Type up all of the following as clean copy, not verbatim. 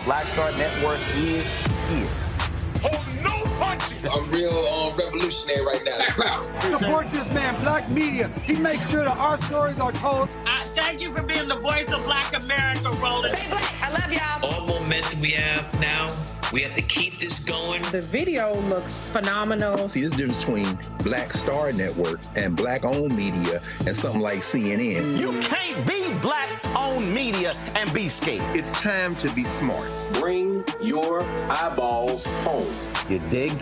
Black Star Network is here. Oh, no punches! I'm real revolutionary right now. Support this man, Black Media. He makes sure that our stories are told. Thank you for being the voice of Black America, Roland. Stay black. I love y'all. All momentum we have now, we have to keep this going. The video looks phenomenal. See, there's a difference between Black Star Network and Black-owned media and something like CNN. You can't be Black-owned media and be scared. It's time to be smart. Bring your eyeballs home. You dig?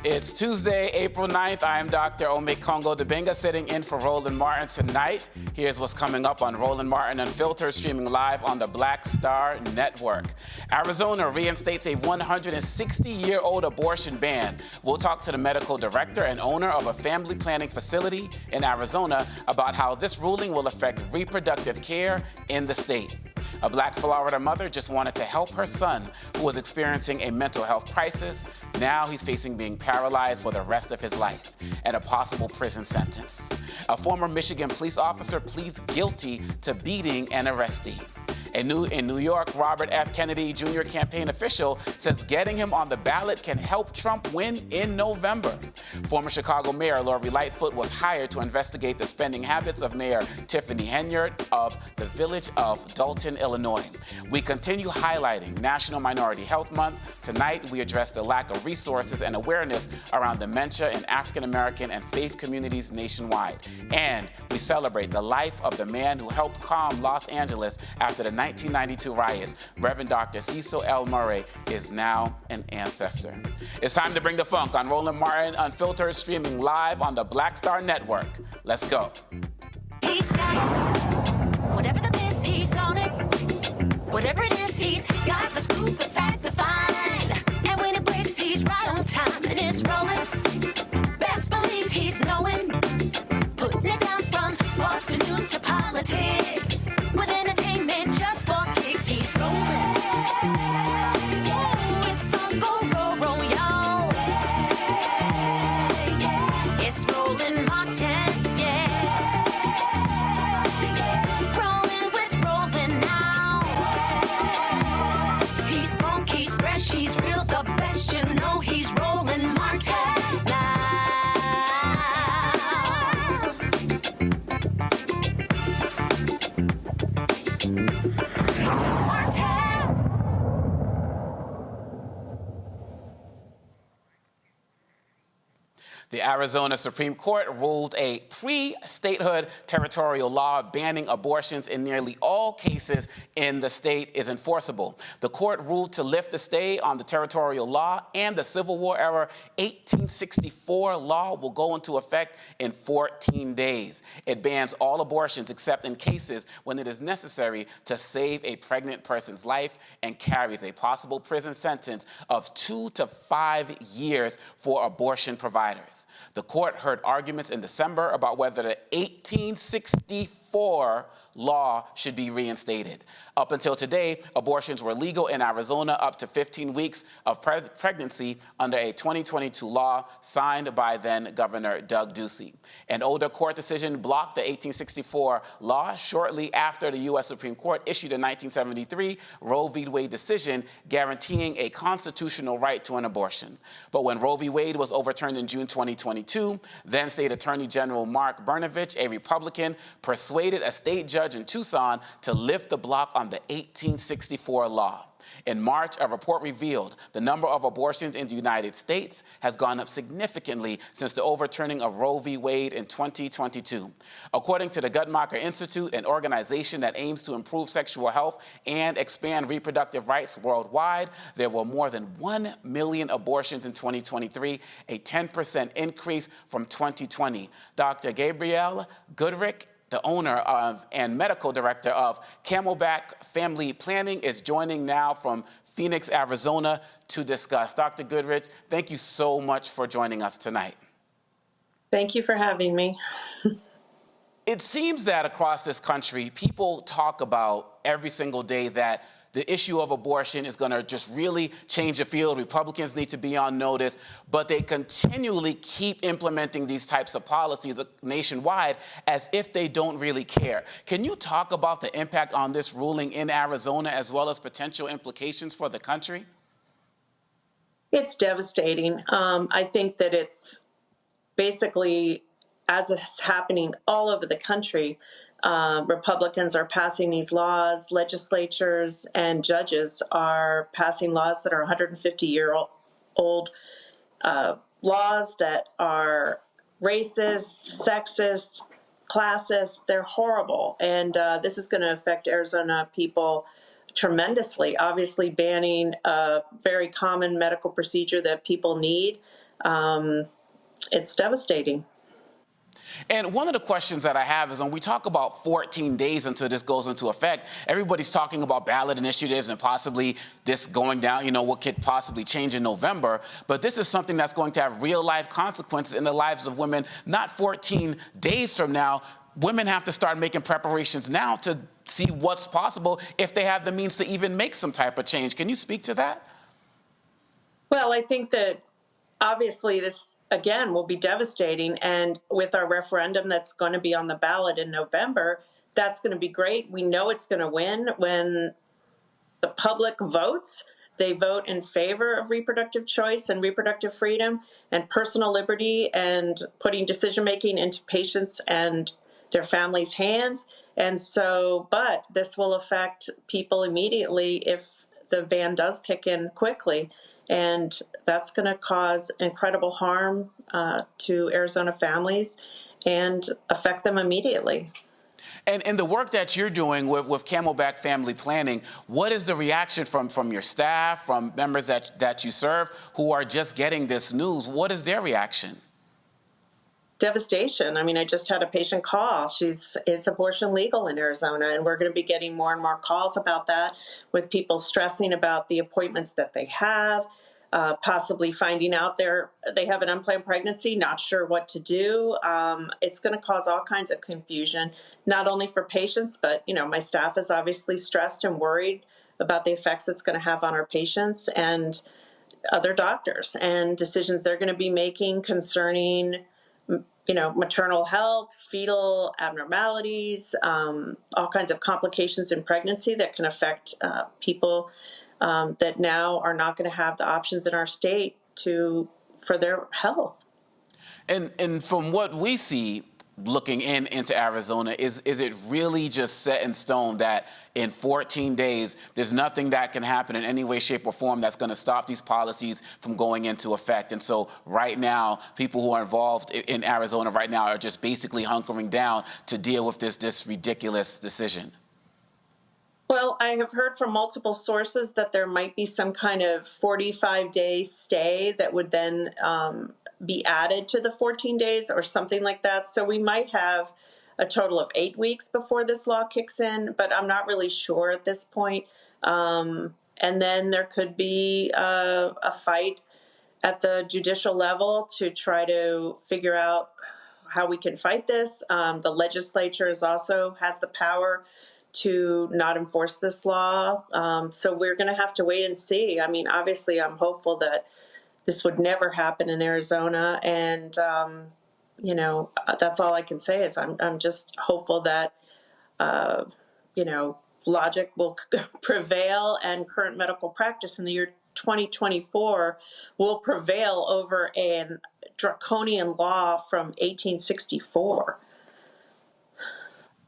It's Tuesday, April 9th. I am Dr. Omekongo Dibinga sitting in for Roland Martin tonight. Here's what's coming up on Roland Martin Unfiltered, streaming live on the Black Star Network. Arizona reinstates a 160-year-old abortion ban. We'll talk to the medical director and owner of a family planning facility in Arizona about how this ruling will affect reproductive care in the state. A Black Florida mother just wanted to help her son, who was experiencing a mental health crisis. Now he's facing being paralyzed for the rest of his life and a possible prison sentence. A former Michigan police officer pleads guilty to beating an arrestee. In New York, Robert F. Kennedy Jr. campaign official says getting him on the ballot can help Trump win in November. Former Chicago Mayor Lori Lightfoot was hired to investigate the spending habits of Mayor Tiffany Henyard of the village of Dolton, Illinois. We continue highlighting National Minority Health Month. Tonight, we address the lack of resources and awareness around dementia in African American and faith communities nationwide. And we celebrate the life of the man who helped calm Los Angeles after the 1992 riots. Reverend Dr. Cecil L. Murray is now an ancestor. It's time to bring the funk on Roland Martin Unfiltered, streaming live on the Black Star Network. Let's go. He's got it. Whatever the miss, he's on it. Whatever it is, he's got the scoop, the fact, the find. And when it breaks, he's right on time and it's rolling. Best believe he's knowing. Putting it down from sports to news to politics. With entertainment just for kicks, he's rolling. It's on go, y'all. It's Roland Martin, yeah. Rolling with Roland now. He's funky, he's fresh, he's real, the best, you know he's Roland Martin. The Arizona Supreme Court ruled a pre-statehood territorial law banning abortions in nearly all cases in the state is enforceable. The court ruled to lift the stay on the territorial law, and the Civil War-era 1864 law will go into effect in 14 days. It bans all abortions except in cases when it is necessary to save a pregnant person's life and carries a possible prison sentence of 2 to 5 years for abortion providers. The court heard arguments in December about whether the 1864 law should be reinstated. Up until today, abortions were legal in Arizona up to 15 weeks of pregnancy under a 2022 law signed by then Governor Doug Ducey. An older court decision blocked the 1864 law shortly after the U.S. Supreme Court issued a 1973 Roe v. Wade decision guaranteeing a constitutional right to an abortion. But when Roe v. Wade was overturned in June 2022, then State Attorney General Mark Brnovich, a Republican, persuaded a state judge in Tucson to lift the block on the 1864 law. In March, a report revealed the number of abortions in the United States has gone up significantly since the overturning of Roe v. Wade in 2022. According to the Guttmacher Institute, an organization that aims to improve sexual health and expand reproductive rights worldwide, there were more than 1 million abortions in 2023, a 10% increase from 2020. Dr. Gabrielle Goodrick, the owner of and medical director of Camelback Family Planning, is joining now from Phoenix, Arizona to discuss. Dr. Goodrich, thank you so much for joining us tonight. Thank you for having me. It seems that across this country, people talk about every single day that the issue of abortion is going to just really change the field. Republicans need to be on notice, but they continually keep implementing these types of policies nationwide as if they don't really care. Can you talk about the impact on this ruling in Arizona as well as potential implications for the country? It's devastating. I think that it's basically, as it's happening all over the country, Republicans are passing these laws, legislatures and judges are passing laws that are 150-year-old laws that are racist, sexist, classist. They're horrible. And this is going to affect Arizona people tremendously. Obviously, banning a very common medical procedure that people need. It's devastating. And one of the questions that I have is when we talk about 14 days until this goes into effect, everybody's talking about ballot initiatives and possibly this going down, what could possibly change in November. But this is something that's going to have real life consequences in the lives of women, not 14 days from now. Women have to start making preparations now to see what's possible if they have the means to even make some type of change. Can you speak to that? Well, I think that obviously this, again, will be devastating. And with our referendum that's going to be on the ballot in November, that's going to be great. We know it's going to win. When the public votes, they vote in favor of reproductive choice and reproductive freedom and personal liberty and putting decision-making into patients and their families' hands. And so, but this will affect people immediately if the ban does kick in quickly. And that's going to cause incredible harm to Arizona families and affect them immediately. And in the work that you're doing with Camelback Family Planning, what is the reaction from your staff, from members that you serve who are just getting this news? What is their reaction? Devastation. I mean, I just had a patient call. Is abortion legal in Arizona? And we're going to be getting more and more calls about that, with people stressing about the appointments that they have, possibly finding out they have an unplanned pregnancy, not sure what to do. It's going to cause all kinds of confusion, not only for patients, but, my staff is obviously stressed and worried about the effects it's going to have on our patients and other doctors and decisions they're going to be making concerning maternal health, fetal abnormalities, all kinds of complications in pregnancy that can affect people that now are not going to have the options in our state for their health. And from what we see, looking into Arizona, is it really just set in stone that in 14 days, there's nothing that can happen in any way, shape, or form that's going to stop these policies from going into effect? And so right now, people who are involved in Arizona right now are just basically hunkering down to deal with this ridiculous decision. Well, I have heard from multiple sources that there might be some kind of 45-day stay that would then be added to the 14 days or something like that. So we might have a total of 8 weeks before this law kicks in, but I'm not really sure at this point. And then there could be a fight at the judicial level to try to figure out how we can fight this. The legislature also has the power to not enforce this law. So we're going to have to wait and see. I mean, obviously, I'm hopeful that this would never happen in Arizona. And, you know, that's all I can say is I'm just hopeful that, you know, logic will prevail and current medical practice in the year 2024 will prevail over a draconian law from 1864.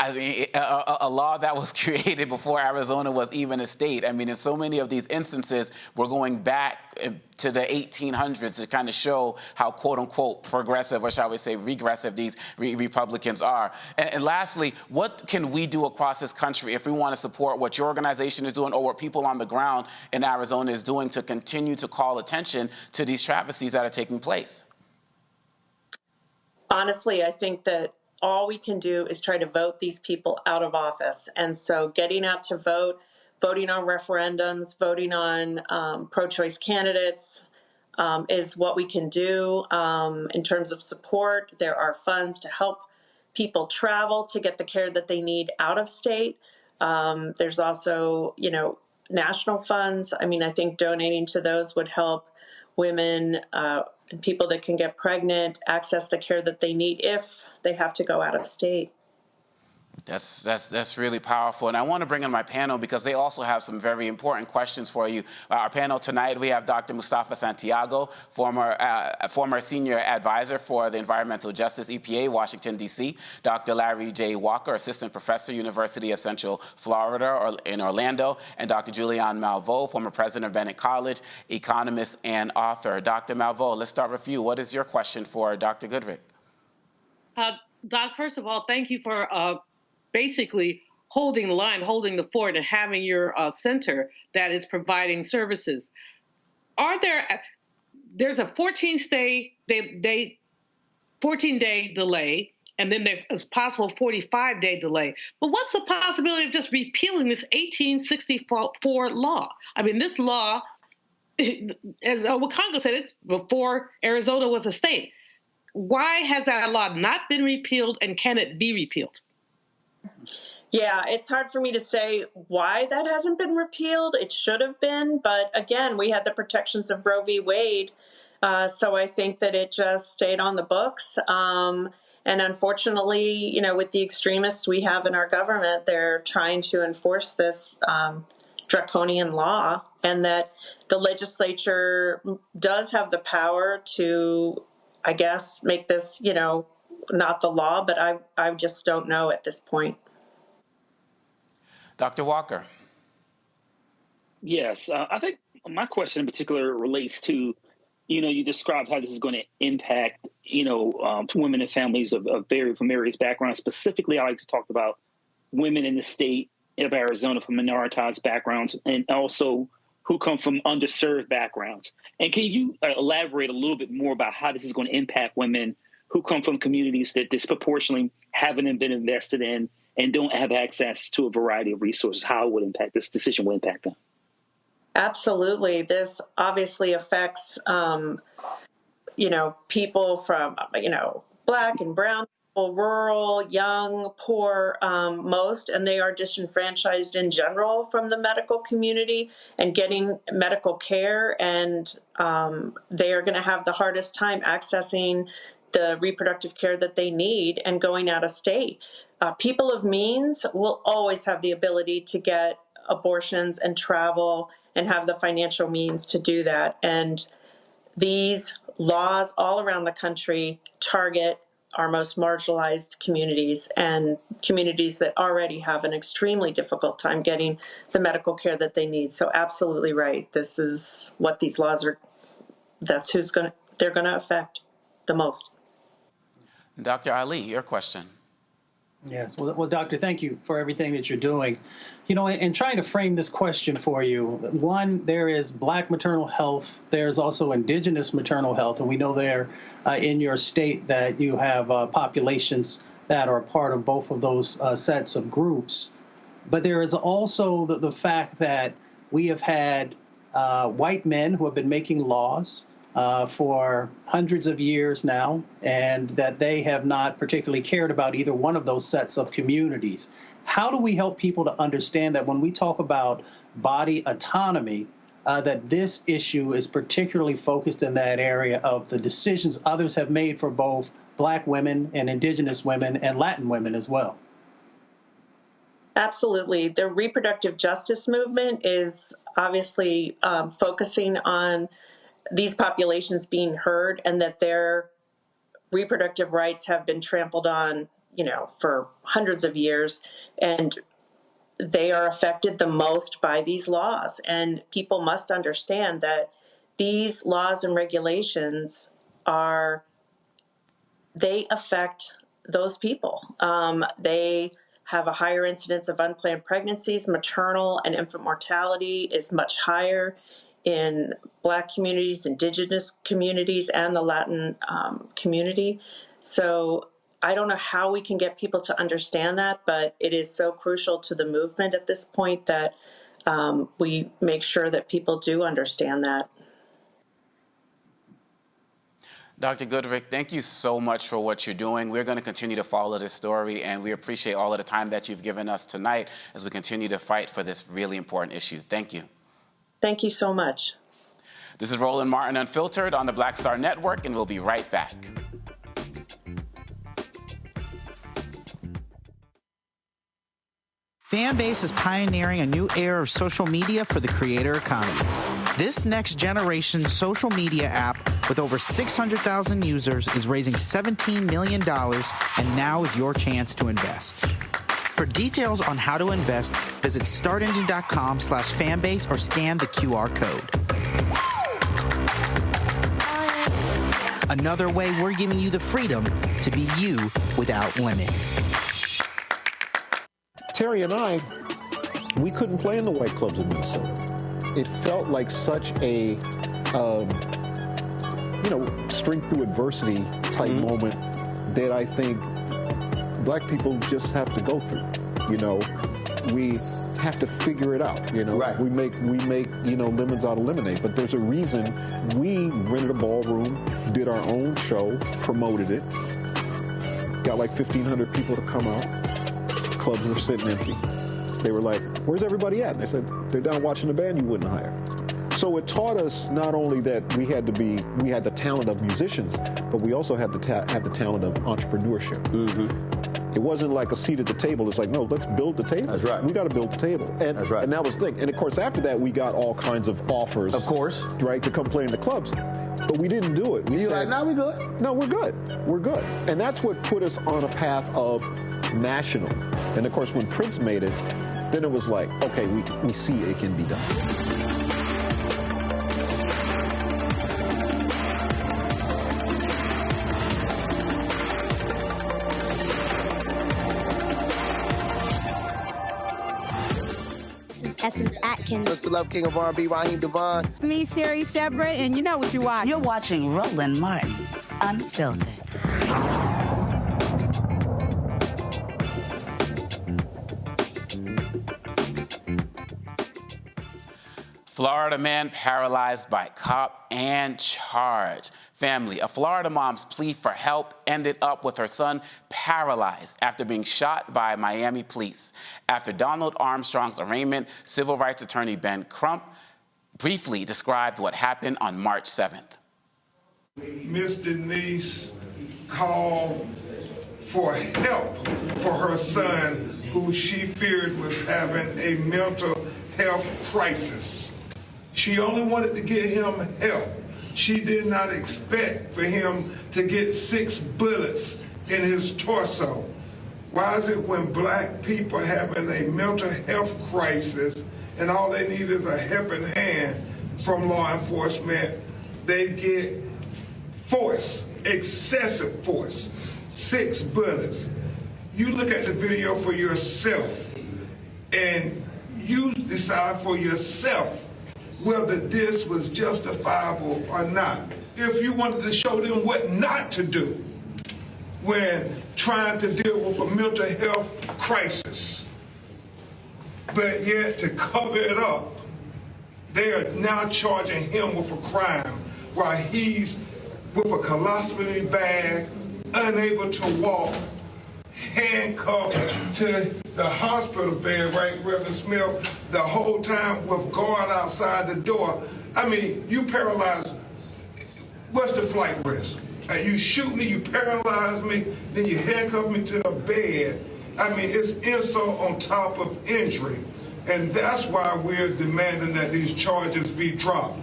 I mean, a law that was created before Arizona was even a state. I mean, in so many of these instances, we're going back to the 1800s to kind of show how, quote unquote, progressive, or shall we say regressive, these Republicans are. And lastly, what can we do across this country if we want to support what your organization is doing or what people on the ground in Arizona is doing to continue to call attention to these travesties that are taking place? Honestly, I think that all we can do is try to vote these people out of office. And so getting out to vote, voting on referendums, voting on pro-choice candidates is what we can do. In terms of support, there are funds to help people travel to get the care that they need out of state. There's also, you know, national funds. I mean, I think donating to those would help women and people that can get pregnant access the care that they need if they have to go out of state. That's really powerful. And I want to bring in my panel because they also have some very important questions for you. Our panel tonight, we have Dr. Mustafa Santiago, former senior advisor for the Environmental Justice EPA, Washington, D.C., Dr. Larry J. Walker, assistant professor, University of Central Florida in Orlando, and Dr. Julianne Malveaux, former president of Bennett College, economist and author. Dr. Malveaux, let's start with you. What is your question for Dr. Goodrick? Doc, first of all, thank you for basically holding the line, holding the fort, and having your center that is providing services. There's a 14-day delay, and then there's a possible 45-day delay. But what's the possibility of just repealing this 1864 law? I mean, this law, as Wakonga said, it's before Arizona was a state. Why has that law not been repealed, and can it be repealed? Yeah, it's hard for me to say why that hasn't been repealed. It should have been, but again, we had the protections of Roe v. Wade, so I think that it just stayed on the books. And unfortunately, you know, with the extremists we have in our government, they're trying to enforce this draconian law, and that the legislature does have the power to, I guess, make this, you know, not the law, but I just don't know at this point. Dr. Walker. Yes, I think my question in particular relates to, you know, you described how this is going to impact, you know, women and families from various backgrounds. Specifically, I like to talk about women in the state of Arizona from minoritized backgrounds and also who come from underserved backgrounds. And can you elaborate a little bit more about how this is going to impact women who come from communities that disproportionately haven't been invested in and don't have access to a variety of resources? How it would impact this decision will impact them? Absolutely. This obviously affects, you know, people from, you know, Black and brown people, rural, young, poor, most, and they are disenfranchised in general from the medical community and getting medical care. And they are going to have the hardest time accessing the reproductive care that they need and going out of state. People of means will always have the ability to get abortions and travel and have the financial means to do that. And these laws all around the country target our most marginalized communities and communities that already have an extremely difficult time getting the medical care that they need. So absolutely right. This is what these laws are, that's they're going to affect the most. Dr. Ali, your question. Yes. Well, Doctor, thank you for everything that you're doing. You know, in trying to frame this question for you, one, there is Black maternal health. There's also Indigenous maternal health. And we know there in your state that you have populations that are a part of both of those sets of groups. But there is also the fact that we have had white men who have been making laws for hundreds of years now, and that they have not particularly cared about either one of those sets of communities. How do we help people to understand that when we talk about body autonomy, that this issue is particularly focused in that area of the decisions others have made for both Black women and Indigenous women and Latin women as well? Absolutely. The reproductive justice movement is obviously focusing on these populations being heard and that their reproductive rights have been trampled on, you know, for hundreds of years, and they are affected the most by these laws. And people must understand that these laws and regulations they affect those people. They have a higher incidence of unplanned pregnancies. Maternal and infant mortality is much higher in Black communities, Indigenous communities, and the Latin community. So I don't know how we can get people to understand that, but it is so crucial to the movement at this point that we make sure that people do understand that. Dr. Goodrick, thank you so much for what you're doing. We're going to continue to follow this story, and we appreciate all of the time that you've given us tonight as we continue to fight for this really important issue. Thank you. Thank you so much. This is Roland Martin Unfiltered on the Black Star Network, and we'll be right back. Fanbase is pioneering a new era of social media for the creator economy. This next generation social media app with over 600,000 users is raising $17 million, and now is your chance to invest. For details on how to invest, visit startengine.com/fanbase or scan the QR code. Another way we're giving you the freedom to be you without limits. Terry and I, we couldn't play in the white clubs in Minnesota. It felt like such a, strength through adversity type moment that I think Black people just have to go through. You know, we have to figure it out. You know, right. we make lemons out of lemonade. But there's a reason we rented a ballroom, did our own show, promoted it, got like 1,500 people to come out. Clubs were sitting empty. They were like, "Where's everybody at?" And I said, "They're down watching the band you wouldn't hire." So it taught us not only that we had the talent of musicians, but we also had to have the talent of entrepreneurship. It wasn't like a seat at the table. It's like, no, let's build the table. That's right. We got to build the table. And, that's right. And that was the thing. And of course, after that, we got all kinds of offers. Of course. Right, to come play in the clubs. But we didn't do it. We said, like, no, we're good. No, we're good. We're good. And that's what put us on a path of national. And of course, when Prince made it, then it was like, okay, we see it can be done. Essence Atkins. Mr. Love King of R&B, Raheem Devon. It's me, Sherry Shepard, and you know what you watch. You're watching Roland Martin Unfiltered. Florida man paralyzed by cop and charged. Family, a Florida mom's plea for help ended up with her son paralyzed after being shot by Miami police. After Donald Armstrong's arraignment, civil rights attorney Ben Crump briefly described what happened on March 7th. Miss Denise called for help for her son, who she feared was having a mental health crisis. She only wanted to get him help. She did not expect for him to get 6 bullets in his torso? Why is it when black people having a mental health crisis and all they need is a helping hand from law enforcement, they get force, excessive force, 6 bullets? You look at the video for yourself and you decide for yourself whether this was justifiable or not. If you wanted to show them what not to do when trying to deal with a mental health crisis, but yet to cover it up, they are now charging him with a crime while he's with a colostomy bag, unable to walk, handcuffed to the hospital bed, right, Reverend Smith, the whole time with guard outside the door. I mean, you paralyzed. What's the flight risk? You shoot me, you paralyze me, then you handcuff me to a bed. I mean, it's insult on top of injury. And that's why we're demanding that these charges be dropped.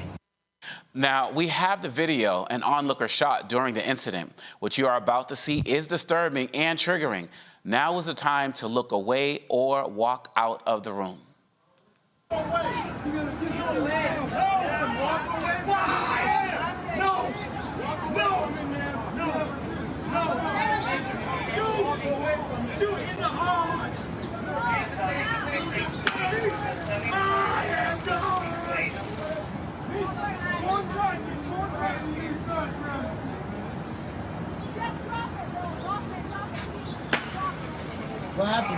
Now, we have the video an onlooker shot during the incident. What you are about to see is disturbing and triggering. Now is the time to look away or walk out of the room. What happened?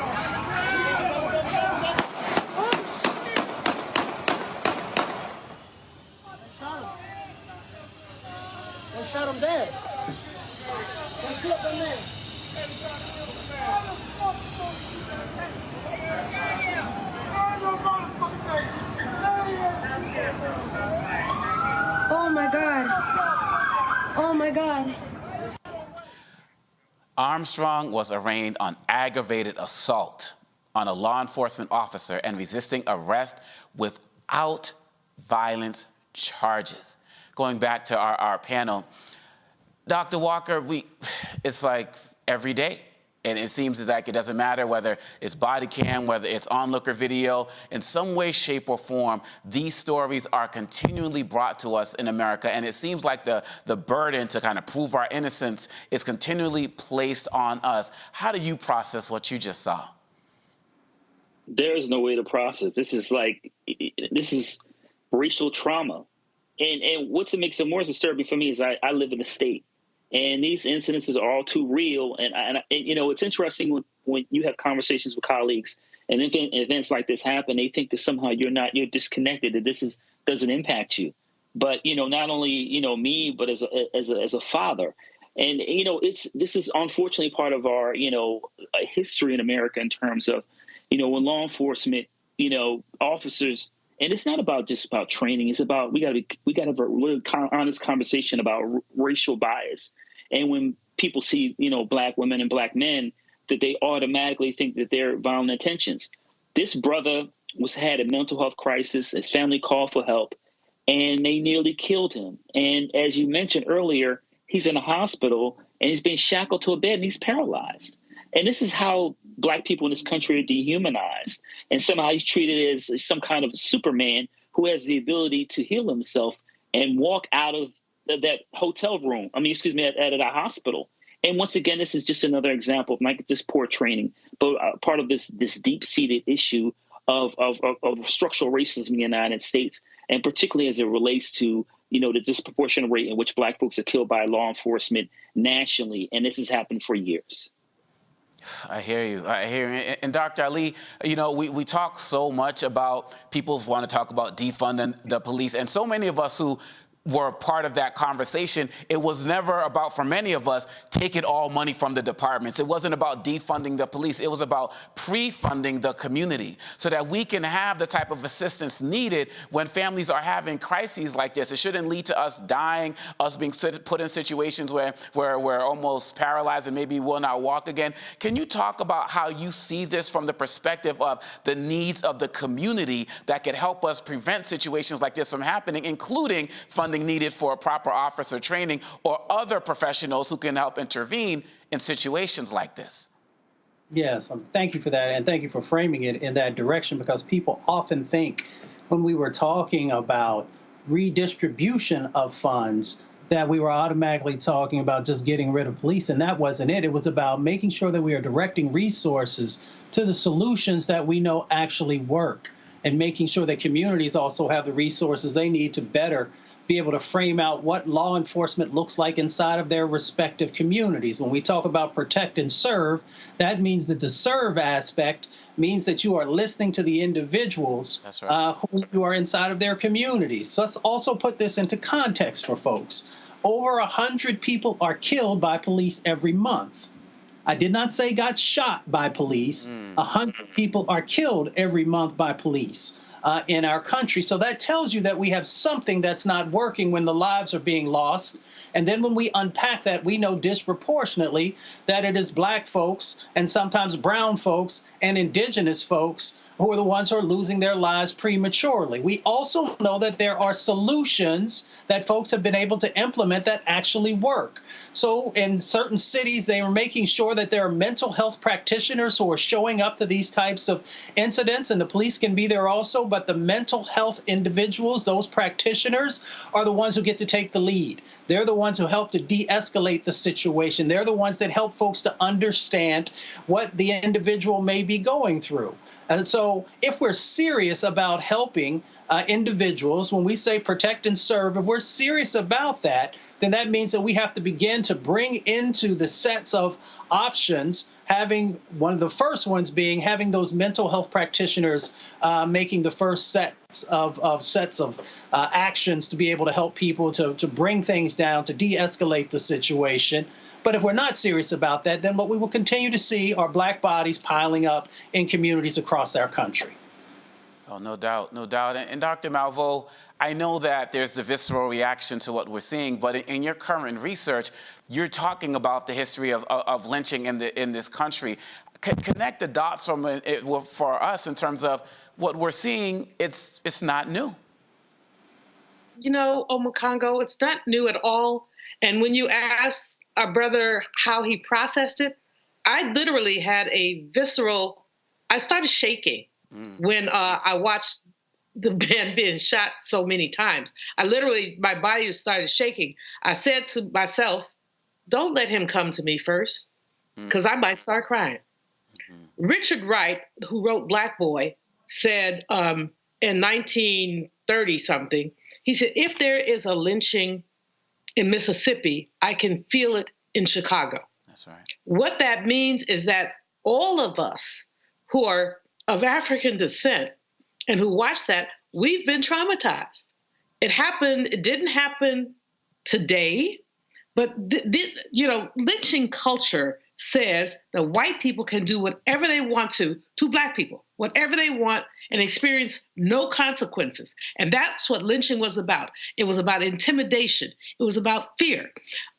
They shot him dead. They killed the man. Oh my God. Oh my God. Armstrong was arraigned on aggravated assault on a law enforcement officer and resisting arrest without violence charges. Going back to our panel, Dr. Walker, it's like every day. And it seems like it doesn't matter whether it's body cam, whether it's onlooker video. In some way, shape, or form, these stories are continually brought to us in America. And it seems like the burden to kind of prove our innocence is continually placed on us. How do you process what you just saw? There is no way to process. This is racial trauma. And what makes it more disturbing for me is I live in the state. And these incidences are all too real. And you know, it's interesting when you have conversations with colleagues and events like this happen, they think that somehow you're disconnected, that this doesn't impact you. But, you know, not only, you know, me, but as a father. And, you know, this is unfortunately part of our, you know, history in America in terms of, you know, when law enforcement, you know, officers, and it's not just about training. It's about we got to have a really honest conversation about racial bias. And when people see, you know, black women and black men, that they automatically think that they're violent intentions. This brother had a mental health crisis. His family called for help, and they nearly killed him. And as you mentioned earlier, he's in a hospital and he's been shackled to a bed and he's paralyzed. And this is how black people in this country are dehumanized. And somehow he's treated as some kind of Superman who has the ability to heal himself and walk out of that hotel room. At a hospital. And once again, this is just another example of not just poor training, but part of this deep-seated issue of structural racism in the United States, and particularly as it relates to, you know, the disproportionate rate in which black folks are killed by law enforcement nationally. And this has happened for years. I hear you. And Dr. Ali, you know, we talk so much about people who want to talk about defunding the police. And so many of us who were part of that conversation, it was never about, for many of us, taking all money from the departments. It wasn't about defunding the police. It was about pre-funding the community so that we can have the type of assistance needed when families are having crises like this. It shouldn't lead to us dying, us being put in situations where we're almost paralyzed and maybe will not walk again. Can you talk about how you see this from the perspective of the needs of the community that could help us prevent situations like this from happening, including funding funding needed for proper officer training or other professionals who can help intervene in situations like this. Yes, thank you for that, and thank you for framing it in that direction, because people often think when we were talking about redistribution of funds that we were automatically talking about just getting rid of police, and that wasn't it. It was about making sure that we are directing resources to the solutions that we know actually work, and making sure that communities also have the resources they need to better be able to frame out what law enforcement looks like inside of their respective communities. When we talk about protect and serve, that means that the serve aspect means that you are listening to the individuals who you are inside of their communities. So let's also put this into context for folks. Over 100 people are killed by police every month. I did not say got shot by police. 100 people are killed every month by police in our country. So that tells you that we have something that's not working when the lives are being lost. And then when we unpack that, we know disproportionately that it is Black folks and sometimes brown folks and indigenous folks who are the ones who are losing their lives prematurely. We also know that there are solutions that folks have been able to implement that actually work. So in certain cities, they are making sure that there are mental health practitioners who are showing up to these types of incidents, and the police can be there also, but the mental health individuals, those practitioners, are the ones who get to take the lead. They're the ones who help to de-escalate the situation. They're the ones that help folks to understand what the individual may be going through. And so if we're serious about helping individuals, when we say protect and serve, if we're serious about that, then that means that we have to begin to bring into the sets of options, having one of the first ones being having those mental health practitioners making the first sets of actions to be able to help people to bring things down, to de-escalate the situation. But if we're not serious about that, then what we will continue to see are Black bodies piling up in communities across our country. Oh, no doubt, no doubt. And Dr. Malveaux, I know that there's the visceral reaction to what we're seeing, but in your current research, you're talking about the history of lynching in this country. Connect the dots for us in terms of what we're seeing. It's not new. You know, Omokongo, it's not new at all. And when you ask our brother how he processed it, I literally had I started shaking when I watched the man being shot so many times. My body started shaking. I said to myself, don't let him come to me first, because I might start crying. Richard Wright, who wrote Black Boy, said in 1930-something, he said, if there is a lynching in Mississippi, I can feel it in Chicago. That's right. What that means is that all of us who are of African descent and who watch that, we've been traumatized. It didn't happen today, but lynching culture says that white people can do whatever they want to Black people, whatever they want, and experience no consequences. And that's what lynching was about. It was about intimidation. It was about fear.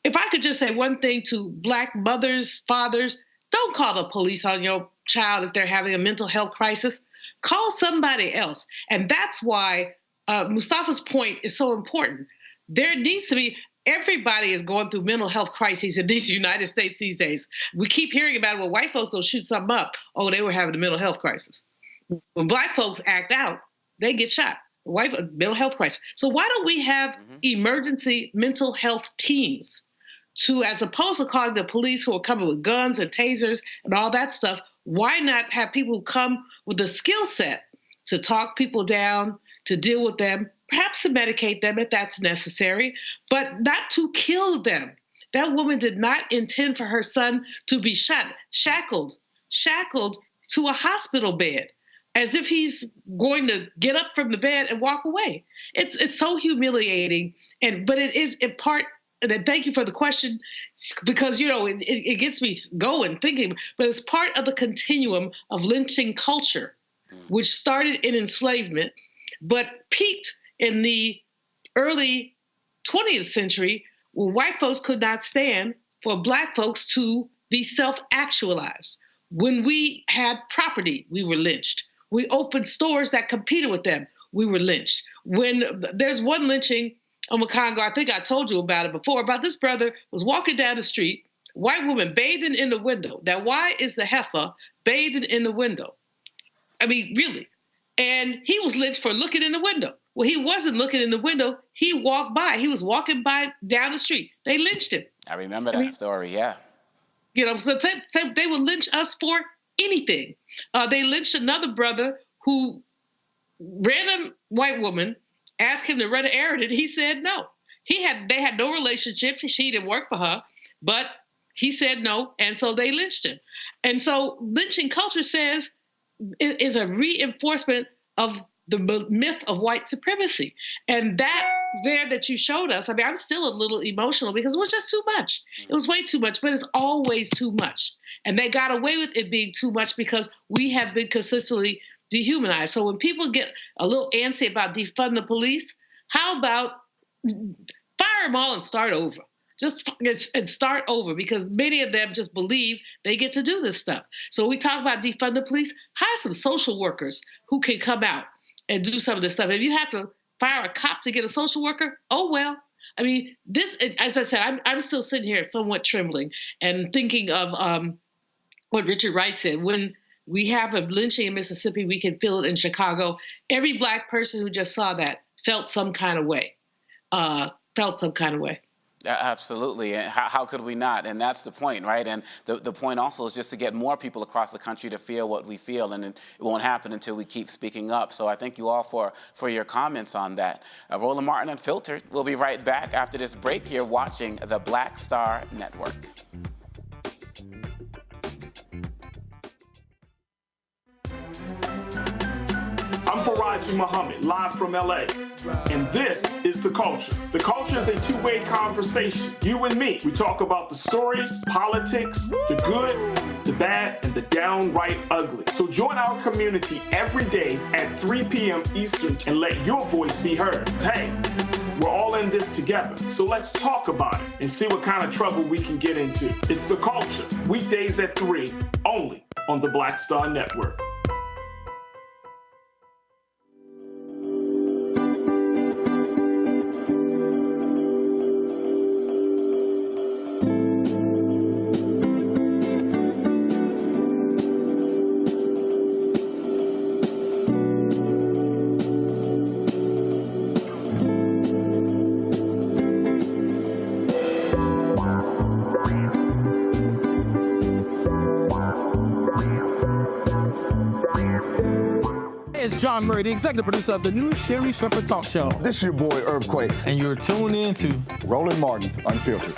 If I could just say one thing to Black mothers, fathers, don't call the police on your child if they're having a mental health crisis. Call somebody else. And that's why Mustafa's point is so important. There needs to be, everybody is going through mental health crises in these United States these days. We keep hearing about, well, white folks go shoot something up. Oh, they were having a mental health crisis. When Black folks act out, they get shot. Mental health crisis. So why don't we have emergency mental health teams to, as opposed to calling the police who are coming with guns and tasers and all that stuff, why not have people who come with the skill set to talk people down, to deal with them, perhaps to medicate them if that's necessary, but not to kill them. That woman did not intend for her son to be shot, shackled to a hospital bed, as if he's going to get up from the bed and walk away. It's so humiliating, but it is in part. And thank you for the question, because, it gets me going thinking, but it's part of the continuum of lynching culture, which started in enslavement, but peaked in the early 20th century, where white folks could not stand for Black folks to be self-actualized. When we had property, we were lynched. We opened stores that competed with them, we were lynched. When there's one lynching Omekongo, I think I told you about it before, about this brother was walking down the street, white woman bathing in the window. Now, why is the heifer bathing in the window? I mean, really. And he was lynched for looking in the window. Well, he wasn't looking in the window. He walked by. He was walking by down the street. They lynched him. I remember that story, yeah. You know, so they would lynch us for anything. They lynched another brother who, random white woman, asked him to run an errand, and he said no. They had no relationship. She didn't work for her, but he said no, and so they lynched him. And so lynching culture says is a reinforcement of the myth of white supremacy. And that you showed us, I mean, I'm still a little emotional because it was just too much. It was way too much, but it's always too much. And they got away with it being too much because we have been consistently dehumanized. So when people get a little antsy about defund the police, how about fire them all and start over? And start over, because many of them just believe they get to do this stuff. So when we talk about defund the police, hire some social workers who can come out and do some of this stuff. If you have to fire a cop to get a social worker, oh well. I mean, this, as I said, I'm still sitting here somewhat trembling and thinking of what Richard Wright said. When we have a lynching in Mississippi, we can feel it in Chicago. Every Black person who just saw that felt some kind of way. Absolutely. And how could we not? And that's the point, right? And the point also is just to get more people across the country to feel what we feel. And it won't happen until we keep speaking up. So I thank you all for your comments on that. Roland Martin Unfiltered. We'll be right back after this break. You're watching the Black Star Network. I'm Faraji Muhammad, live from LA. And this is The Culture. The Culture is a two-way conversation. You and me. We talk about the stories, politics, the good, the bad, and the downright ugly. So join our community every day at 3 p.m. Eastern and let your voice be heard. Hey, we're all in this together. So let's talk about it and see what kind of trouble we can get into. It's The Culture, weekdays at 3, only on the Black Star Network. John Murray, the executive producer of the new Sherry Shepherd Talk Show. This is your boy, Earthquake. And you're tuned in to Roland Martin Unfiltered.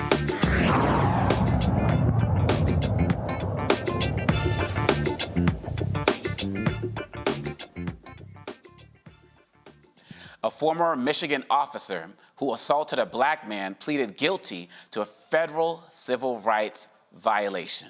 A former Michigan officer who assaulted a Black man pleaded guilty to a federal civil rights violation.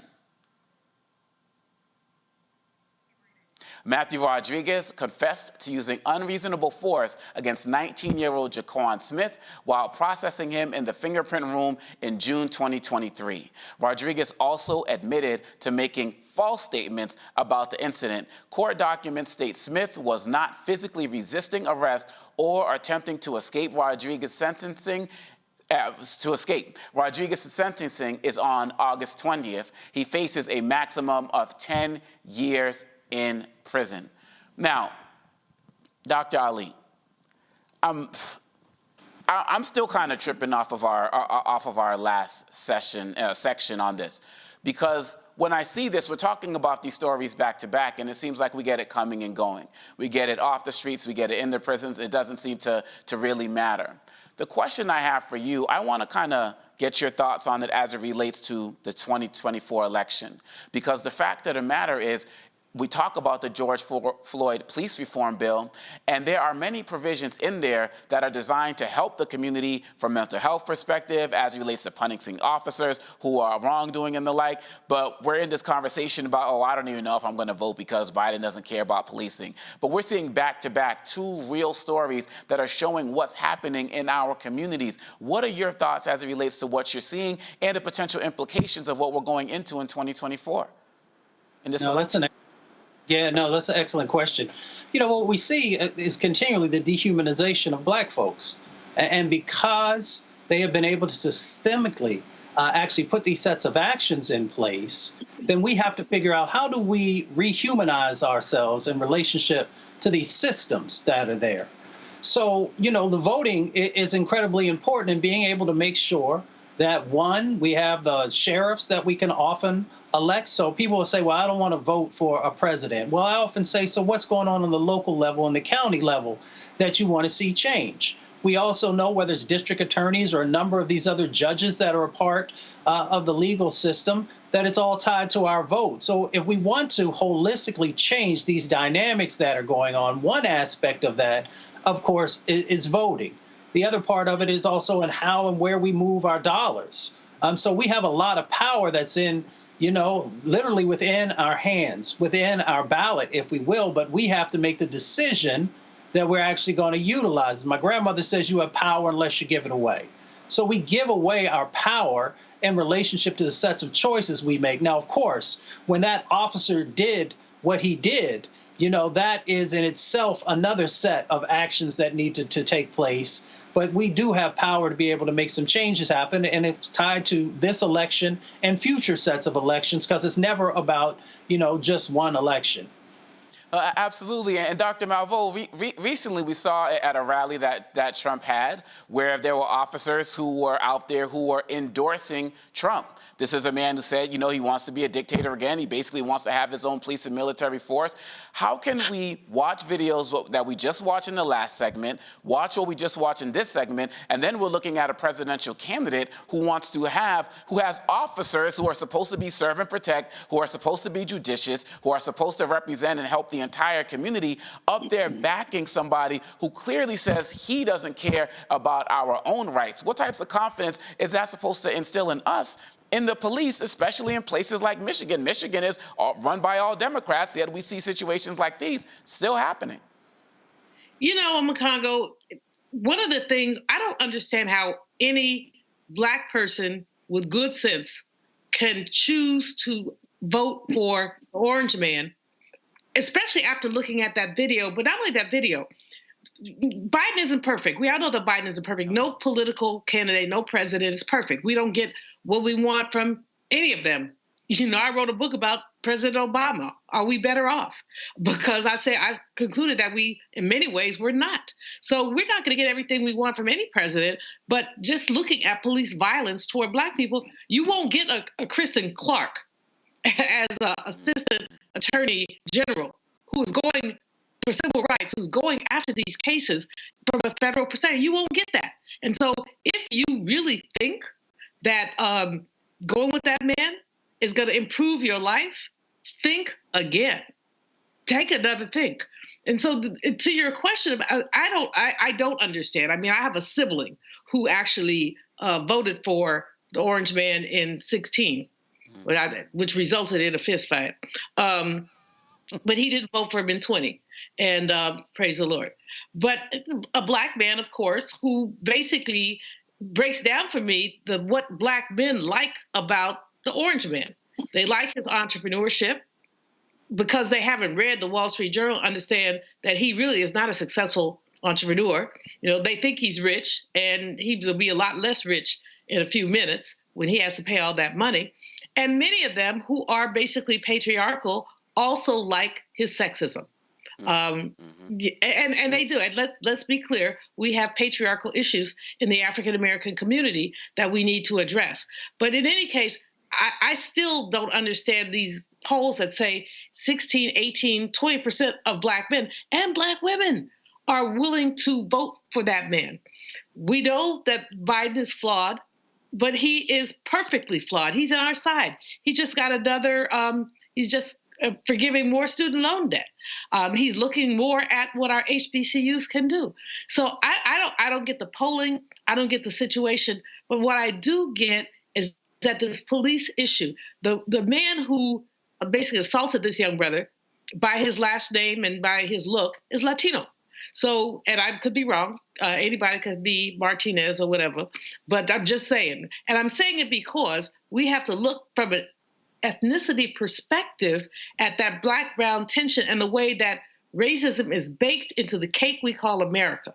Matthew Rodriguez confessed to using unreasonable force against 19-year-old Jaquan Smith while processing him in the fingerprint room in June 2023. Rodriguez also admitted to making false statements about the incident. Court documents state Smith was not physically resisting arrest or attempting to escape Rodriguez's sentencing. Rodriguez's sentencing is on August 20th. He faces a maximum of 10 years in prison. Now, Dr. Ali, I'm still kind of tripping off of our last section on this, because when I see this, we're talking about these stories back to back, and it seems like we get it coming and going. We get it off the streets, we get it in the prisons. It doesn't seem to really matter. The question I have for you, I want to kind of get your thoughts on it as it relates to the 2024 election, because the fact of the matter is, we talk about the George Floyd police reform bill, and there are many provisions in there that are designed to help the community from a mental health perspective as it relates to punishing officers who are wrongdoing and the like. But we're in this conversation about, oh, I don't even know if I'm going to vote because Biden doesn't care about policing. But we're seeing back-to-back two real stories that are showing what's happening in our communities. What are your thoughts as it relates to what you're seeing and the potential implications of what we're going into in 2024? That's an excellent question. You know, what we see is continually the dehumanization of Black folks. And because they have been able to systemically actually put these sets of actions in place, then we have to figure out how do we rehumanize ourselves in relationship to these systems that are there. So, you know, the voting is incredibly important in being able to make sure that, one, we have the sheriffs that we can often elect. So people will say, well, I don't want to vote for a president. Well, I often say, so what's going on the local level and the county level that you want to see change? We also know whether it's district attorneys or a number of these other judges that are a part of the legal system, that it's all tied to our vote. So if we want to holistically change these dynamics that are going on, one aspect of that, of course, is voting. The other part of it is also in how and where we move our dollars. So we have a lot of power that's in, you know, literally within our hands, within our ballot, if we will, but we have to make the decision that we're actually going to utilize. My grandmother says you have power unless you give it away. So we give away our power in relationship to the sets of choices we make. Now, of course, when that officer did what he did, you know, that is in itself another set of actions that need to take place. But we do have power to be able to make some changes happen, and it's tied to this election and future sets of elections, because it's never about, you know, just one election. Absolutely. And Dr. Malveaux, recently we saw at a rally that Trump had where there were officers who were out there who were endorsing Trump. This is a man who said, you know, he wants to be a dictator again. He basically wants to have his own police and military force. How can we watch videos that we just watched in the last segment, watch what we just watched in this segment, and then we're looking at a presidential candidate who has officers who are supposed to be serve and protect, who are supposed to be judicious, who are supposed to represent and help the entire community, up there backing somebody who clearly says he doesn't care about our own rights? What types of confidence is that supposed to instill in us, in the police, especially in places like Michigan? Michigan is run by all Democrats, yet we see situations like these still happening. You know, Makongo, one of the things, I don't understand how any Black person with good sense can choose to vote for the Orange Man, especially after looking at that video. But not only that video, Biden isn't perfect. We all know that Biden isn't perfect. No political candidate, no president is perfect. We don't get what we want from any of them. You know, I wrote a book about President Obama. Are we better off? Because I concluded that we, in many ways, we're not. So we're not going to get everything we want from any president, but just looking at police violence toward Black people, you won't get a Kristen Clark as an assistant attorney general who is going for civil rights, who's going after these cases from a federal perspective. You won't get that. And so if you really think that going with that man is going to improve your life, think again. Take another think. And so to your question, I don't understand. I mean, I have a sibling who actually voted for the Orange Man in 2016, which resulted in a fist fight. But he didn't vote for him in 2020. And praise the Lord. But a Black man, of course, who basically breaks down for me what Black men like about the Orange Man. They like his entrepreneurship because they haven't read the Wall Street Journal, understand that he really is not a successful entrepreneur. You know, they think he's rich, and he will be a lot less rich in a few minutes when he has to pay all that money. And many of them who are basically patriarchal also like his sexism. And they do. And let's be clear, we have patriarchal issues in the African American community that we need to address. But in any case, I still don't understand these polls that say 16, 18, 20% of Black men and Black women are willing to vote for that man. We know that Biden is flawed, but he is perfectly flawed. He's on our side. He just got another, he's just forgiving more student loan debt. He's looking more at what our HBCUs can do. So I don't get the polling. I don't get the situation. But what I do get is that this police issue, the man who basically assaulted this young brother by his last name and by his look is Latino. So, and I could be wrong. Anybody could be Martinez or whatever. But I'm just saying. And I'm saying it because we have to look from an ethnicity perspective at that Black-brown tension and the way that racism is baked into the cake we call America.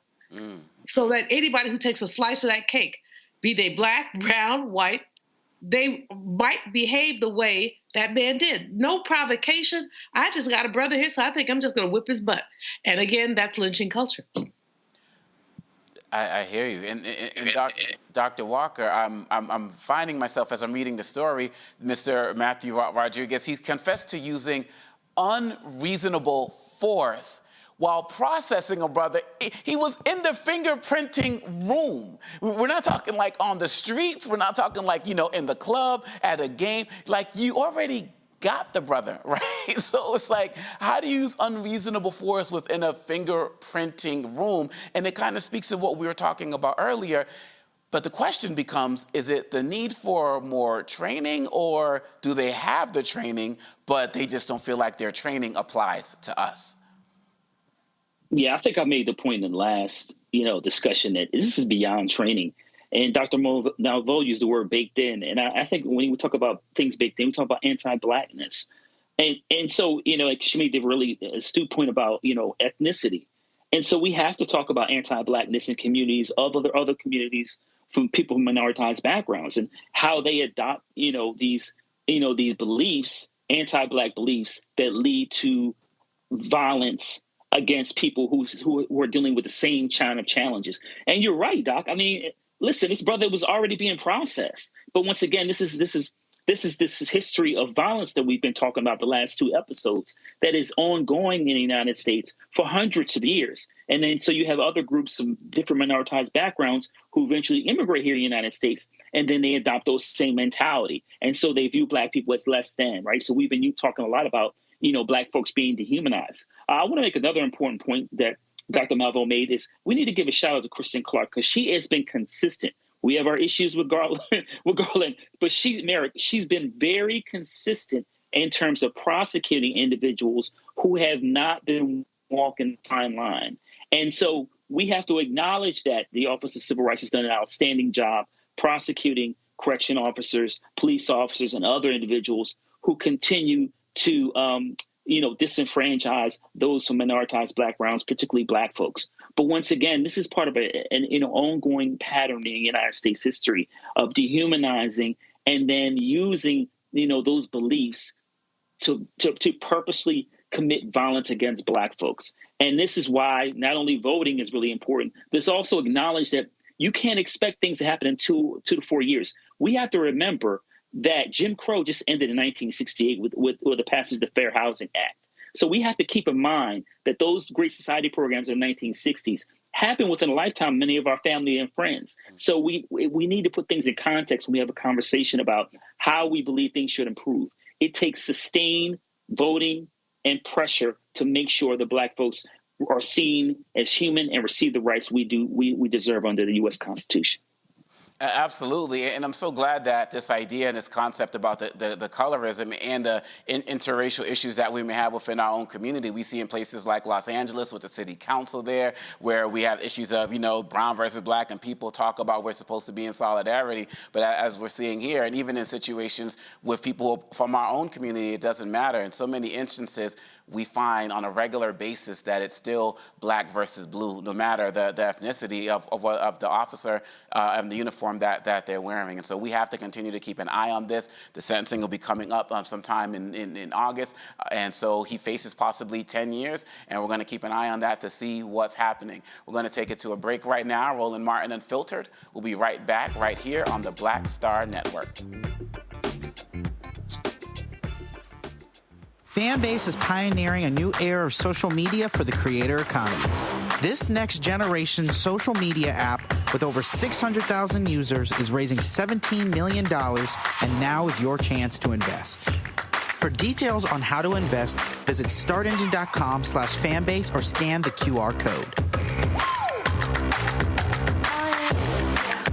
so that anybody who takes a slice of that cake, be they black, brown, white, they might behave the way that man did. No provocation. I just got a brother here, so I think I'm just going to whip his butt. And again, that's lynching culture. I hear you. And Dr. Walker, I'm finding myself as I'm reading the story, Mr. Matthew Rodriguez, he confessed to using unreasonable force while processing a brother. He was in the fingerprinting room. We're not talking like on the streets. We're not talking like, you know, in the club, at a game. Like, you already got the brother, right? So it's like, how do you use unreasonable force within a fingerprinting room? And it kind of speaks to what we were talking about earlier. But the question becomes, is it the need for more training, or do they have the training, but they just don't feel like their training applies to us? Yeah, I think I made the point in the last, discussion that this is beyond training. And Dr. Malveaux used the word baked in. And I think when we talk about things baked in, we talk about anti-Blackness. And so, like she made the really astute point about, ethnicity. And so we have to talk about anti-Blackness in communities of other communities from people from minoritized backgrounds, and how they adopt, these beliefs, anti-Black beliefs that lead to violence against people who are dealing with the same kind of challenges. And you're right, Doc. I mean, listen, this brother was already being processed. But once again, this is history of violence that we've been talking about the last two episodes that is ongoing in the United States for hundreds of years. And then so you have other groups of different minoritized backgrounds who eventually immigrate here in the United States, and then they adopt those same mentality. And so they view Black people as less than, right? So we've been talking a lot about, Black folks being dehumanized. I want to make another important point that Dr. Malveaux made is we need to give a shout out to Kristen Clark, because she has been consistent. We have our issues with Garland, but she's been very consistent in terms of prosecuting individuals who have not been walking the fine line. And so we have to acknowledge that the Office of Civil Rights has done an outstanding job prosecuting correction officers, police officers, and other individuals who continue to disenfranchise those from minoritized backgrounds, particularly Black folks. But once again, this is part of an ongoing pattern in United States history of dehumanizing and then using those beliefs to purposely commit violence against Black folks. And this is why not only voting is really important, but it's also acknowledged that you can't expect things to happen in 2 to 4 years. We have to remember that Jim Crow just ended in 1968 with the passage of the Fair Housing Act. So we have to keep in mind that those Great Society programs in the 1960s happened within a lifetime of many of our family and friends. So we need to put things in context when we have a conversation about how we believe things should improve. It takes sustained voting and pressure to make sure that Black folks are seen as human and receive the rights we deserve under the U.S. Constitution. Absolutely, and I'm so glad that this idea and this concept about the colorism and the interracial issues that we may have within our own community, we see in places like Los Angeles with the city council there, where we have issues of, brown versus Black, and people talk about we're supposed to be in solidarity, but as we're seeing here, and even in situations with people from our own community, it doesn't matter. In so many instances, we find on a regular basis that it's still Black versus blue, no matter the ethnicity of the officer and the uniform that they're wearing. And so we have to continue to keep an eye on this. The sentencing will be coming up sometime in August. And so he faces possibly 10 years, and we're going to keep an eye on that to see what's happening. We're going to take it to a break right now. Roland Martin Unfiltered. We'll be right back right here on the Black Star Network. Fanbase is pioneering a new era of social media for the creator economy. This next generation social media app with over 600,000 users is raising $17 million, and now is your chance to invest. For details on how to invest, visit startengine.com/fanbase or scan the QR code.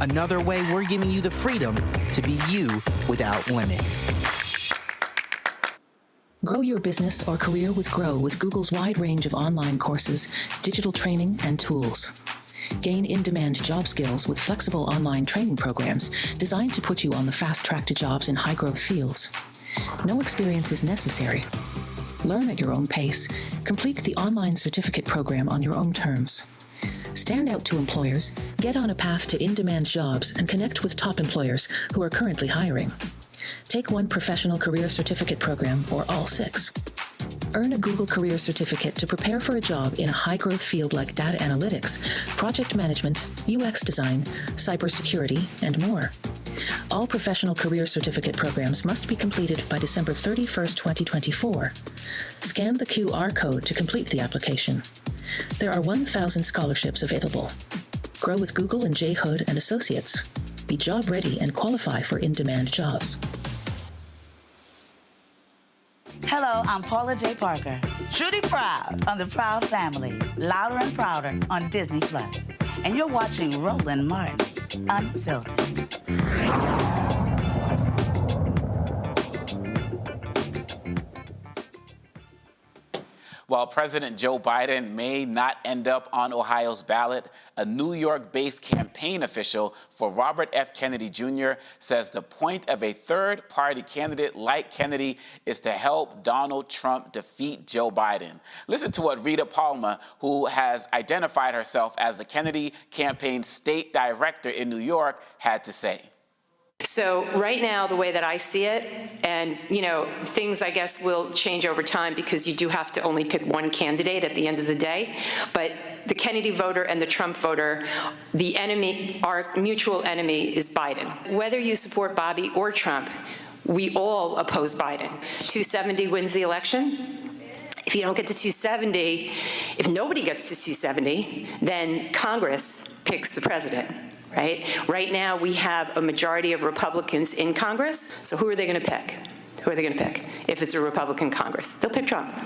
Another way we're giving you the freedom to be you without limits. Grow your business or career with Grow with Google's wide range of online courses, digital training, and tools. Gain in-demand job skills with flexible online training programs designed to put you on the fast track to jobs in high-growth fields. No experience is necessary. Learn at your own pace. Complete the online certificate program on your own terms. Stand out to employers, get on a path to in-demand jobs, and connect with top employers who are currently hiring. Take one professional career certificate program or all 6. Earn a Google Career Certificate to prepare for a job in a high-growth field like data analytics, project management, UX design, cybersecurity, and more. All professional career certificate programs must be completed by December 31st, 2024. Scan the QR code to complete the application. There are 1,000 scholarships available. Grow with Google and J. Hood and Associates. Be job ready and qualify for in-demand jobs. Hello, I'm Paula J. Parker. Truly proud on the Proud Family, Louder and Prouder on Disney+. And you're watching Roland Martin, Unfiltered. While President Joe Biden may not end up on Ohio's ballot, a New York-based campaign official for Robert F. Kennedy Jr. says the point of a third-party candidate like Kennedy is to help Donald Trump defeat Joe Biden. Listen to what Rita Palma, who has identified herself as the Kennedy campaign state director in New York, had to say. So right now, the way that I see it, and, things, I guess, will change over time because you do have to only pick one candidate at the end of the day. But the Kennedy voter and the Trump voter, the enemy, our mutual enemy is Biden. Whether you support Bobby or Trump, we all oppose Biden. 270 wins the election. If you don't get to 270, if nobody gets to 270, then Congress picks the president. Right now, we have a majority of Republicans in Congress. So who are they going to pick? Who are they going to pick if it's a Republican Congress? They'll pick Trump.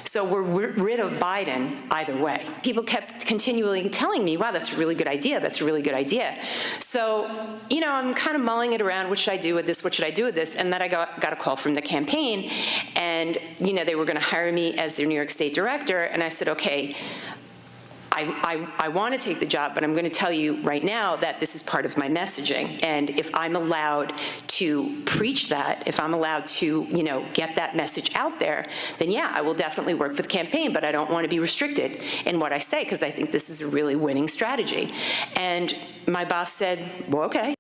So we're rid of Biden either way. People kept continually telling me, wow, that's a really good idea. That's a really good idea. So, I'm kind of mulling it around. What should I do with this? What should I do with this? And then I got a call from the campaign. And, they were going to hire me as their New York State director. And I said, okay, I want to take the job, but I'm going to tell you right now that this is part of my messaging. And if I'm allowed to preach that, if I'm allowed to, get that message out there, then yeah, I will definitely work for the campaign, but I don't want to be restricted in what I say because I think this is a really winning strategy. And my boss said, well, okay.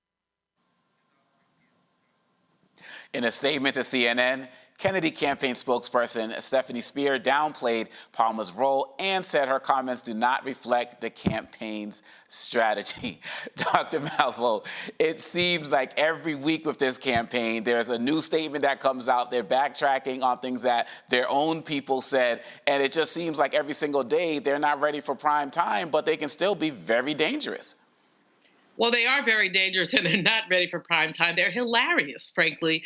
In a statement to CNN, Kennedy campaign spokesperson Stephanie Spear downplayed Palmer's role and said her comments do not reflect the campaign's strategy. Dr. Malvo, it seems like every week with this campaign, there's a new statement that comes out. They're backtracking on things that their own people said, and it just seems like every single day they're not ready for prime time, but they can still be very dangerous. Well, they are very dangerous, and they're not ready for prime time. They're hilarious, frankly,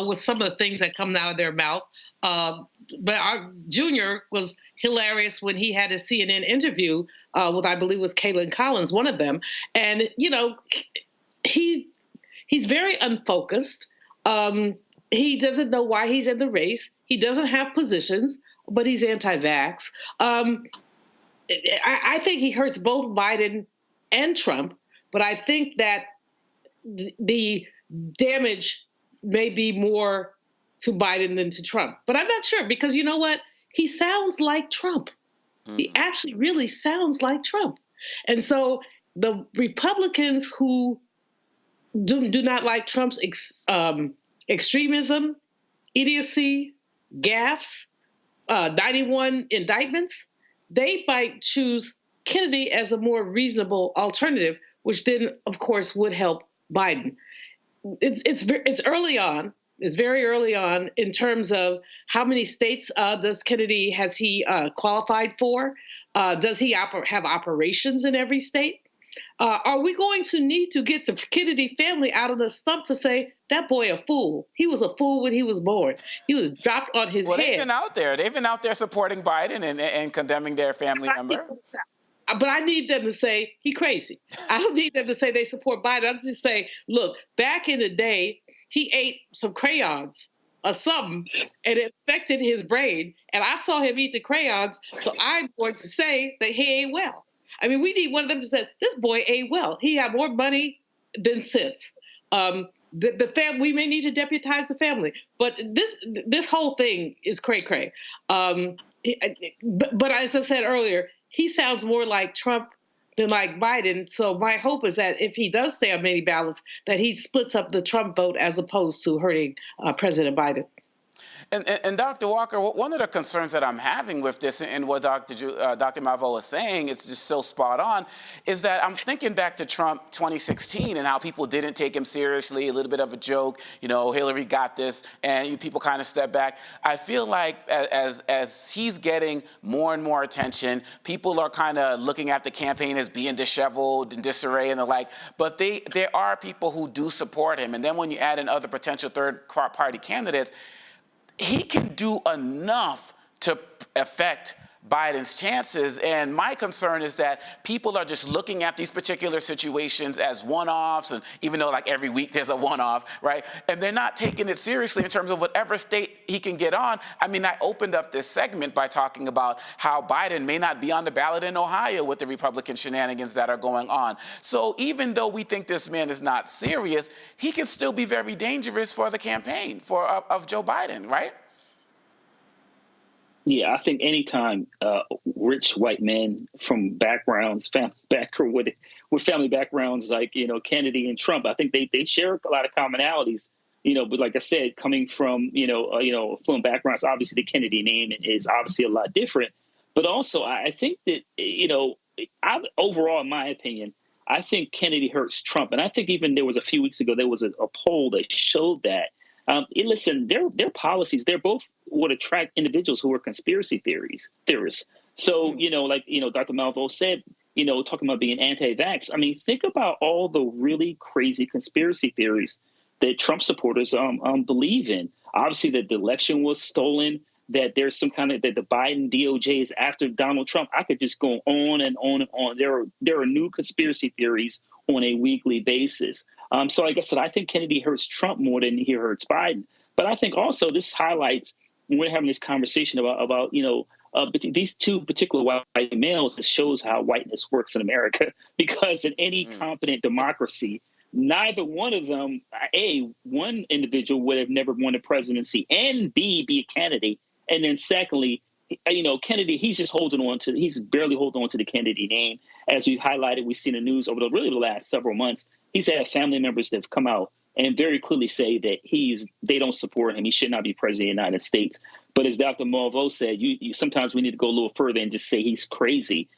with some of the things that come out of their mouth. But our Junior was hilarious when he had a CNN interview with, I believe, was Caitlin Collins, one of them. And, he's very unfocused. He doesn't know why he's in the race. He doesn't have positions, but he's anti-vax. I think he hurts both Biden and Trump. But I think that the damage may be more to Biden than to Trump. But I'm not sure because you know what? He sounds like Trump. He actually really sounds like Trump. And so the Republicans who do not like Trump's extremism, idiocy, gaffes, 91 indictments, they might choose Kennedy as a more reasonable alternative, which then, of course, would help Biden. It's early on. It's very early on in terms of how many states has he qualified for? Does he have operations in every state? Are we going to need to get the Kennedy family out of the stump to say, that boy a fool? He was a fool when he was born. He was dropped on his head. They've been out there. They've been out there supporting Biden and condemning their family member. But I need them to say he crazy. I don't need them to say they support Biden. I'll just say, look, back in the day, he ate some crayons or something, and it affected his brain. And I saw him eat the crayons, so I'm going to say that he ate well. I mean, we need one of them to say, this boy ate well. He had more money than sense. The family, we may need to deputize the family, but this whole thing is cray-cray. But as I said earlier, he sounds more like Trump than like Biden. So my hope is that if he does stay on many ballots, that he splits up the Trump vote as opposed to hurting President Biden. And Dr. Walker, one of the concerns that I'm having with this, and what Dr. Malveaux is saying, it's just so spot on, is that I'm thinking back to Trump 2016 and how people didn't take him seriously, a little bit of a joke, you know, Hillary got this, and people kind of step back. I feel like as he's getting more and more attention, people are kind of looking at the campaign as being disheveled and disarray and the like, but there are people who do support him. And then when you add in other potential third-party candidates, he can do enough to affect Biden's chances. And my concern is that people are just looking at these particular situations as one-offs, and even though like every week there's a one-off, right? And they're not taking it seriously in terms of whatever state he can get on. I mean, I opened up this segment by talking about how Biden may not be on the ballot in Ohio with the Republican shenanigans that are going on. So even though we think this man is not serious, he can still be very dangerous for the campaign of Joe Biden, right? Yeah, I think anytime rich white men from backgrounds, with family backgrounds like, you know, Kennedy and Trump, I think they share a lot of commonalities, you know, but like I said, coming from, from backgrounds, obviously the Kennedy name is obviously a lot different. But also, I think that, overall, in my opinion, I think Kennedy hurts Trump. And I think even there was a few weeks ago, there was a poll that showed that. Listen, their policies, they're both would attract individuals who are conspiracy theorists. So, Dr. Malveaux said, talking about being anti-vax. I mean, think about all the really crazy conspiracy theories that Trump supporters believe in. Obviously, that the election was stolen, that there's some kind of, that the Biden DOJ is after Donald Trump. I could just go on and on and on. There are new conspiracy theories on a weekly basis. So like I said, I think Kennedy hurts Trump more than he hurts Biden. But I think also this highlights, when we're having this conversation about these two particular white males, it shows how whiteness works in America. Because in any competent democracy, neither one of them, A, one individual would have never won the presidency, and B, be a candidate. And then secondly, Kennedy, he's barely holding on to the Kennedy name. As we highlighted, we've seen the news over the last several months. He's had family members that have come out and very clearly say that they don't support him. He should not be president of the United States. But as Dr. Malveaux said, sometimes we need to go a little further and just say he's crazy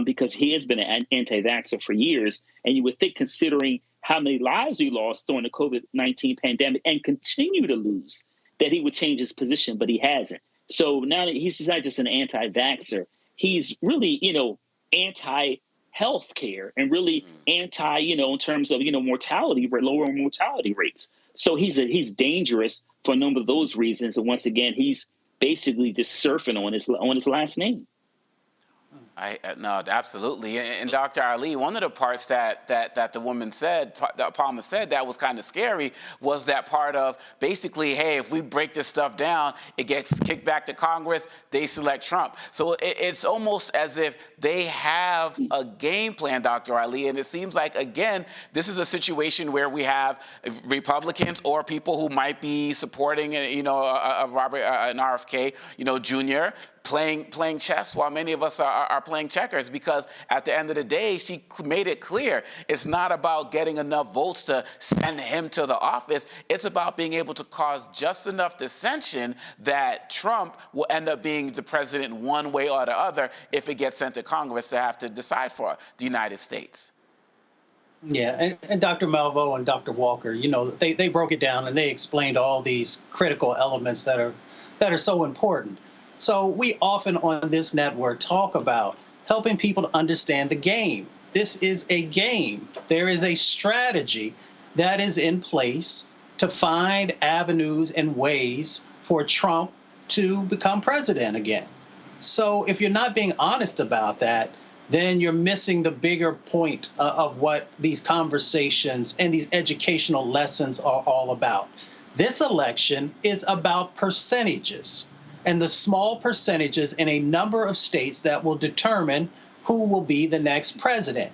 because he has been an anti-vaxxer for years. And you would think, considering how many lives we lost during the COVID-19 pandemic and continue to lose, that he would change his position, but he hasn't. So now that he's not just an anti-vaxxer, he's really, anti-health care and really anti, in terms of, mortality, lower mortality rates. So he's dangerous for a number of those reasons. And once again, he's basically just surfing on his last name. No, absolutely. And Dr. Ali, one of the parts that the woman said, Palmer said, that was kind of scary was that part of basically, hey, if we break this stuff down, it gets kicked back to Congress, they select Trump. So it's almost as if they have a game plan, Dr. Ali, and it seems like, again, this is a situation where we have Republicans or people who might be supporting, an RFK, Jr., playing chess while many of us are playing checkers, because at the end of the day, she made it clear it's not about getting enough votes to send him to the office. It's about being able to cause just enough dissension that Trump will end up being the president one way or the other if it gets sent to Congress to have to decide for the United States. Yeah, and Dr. Malveaux and Dr. Walker, they broke it down and they explained all these critical elements that are so important. So we often on this network talk about helping people to understand the game. This is a game. There is a strategy that is in place to find avenues and ways for Trump to become president again. So if you're not being honest about that, then you're missing the bigger point of what these conversations and these educational lessons are all about. This election is about percentages, and the small percentages in a number of states that will determine who will be the next president.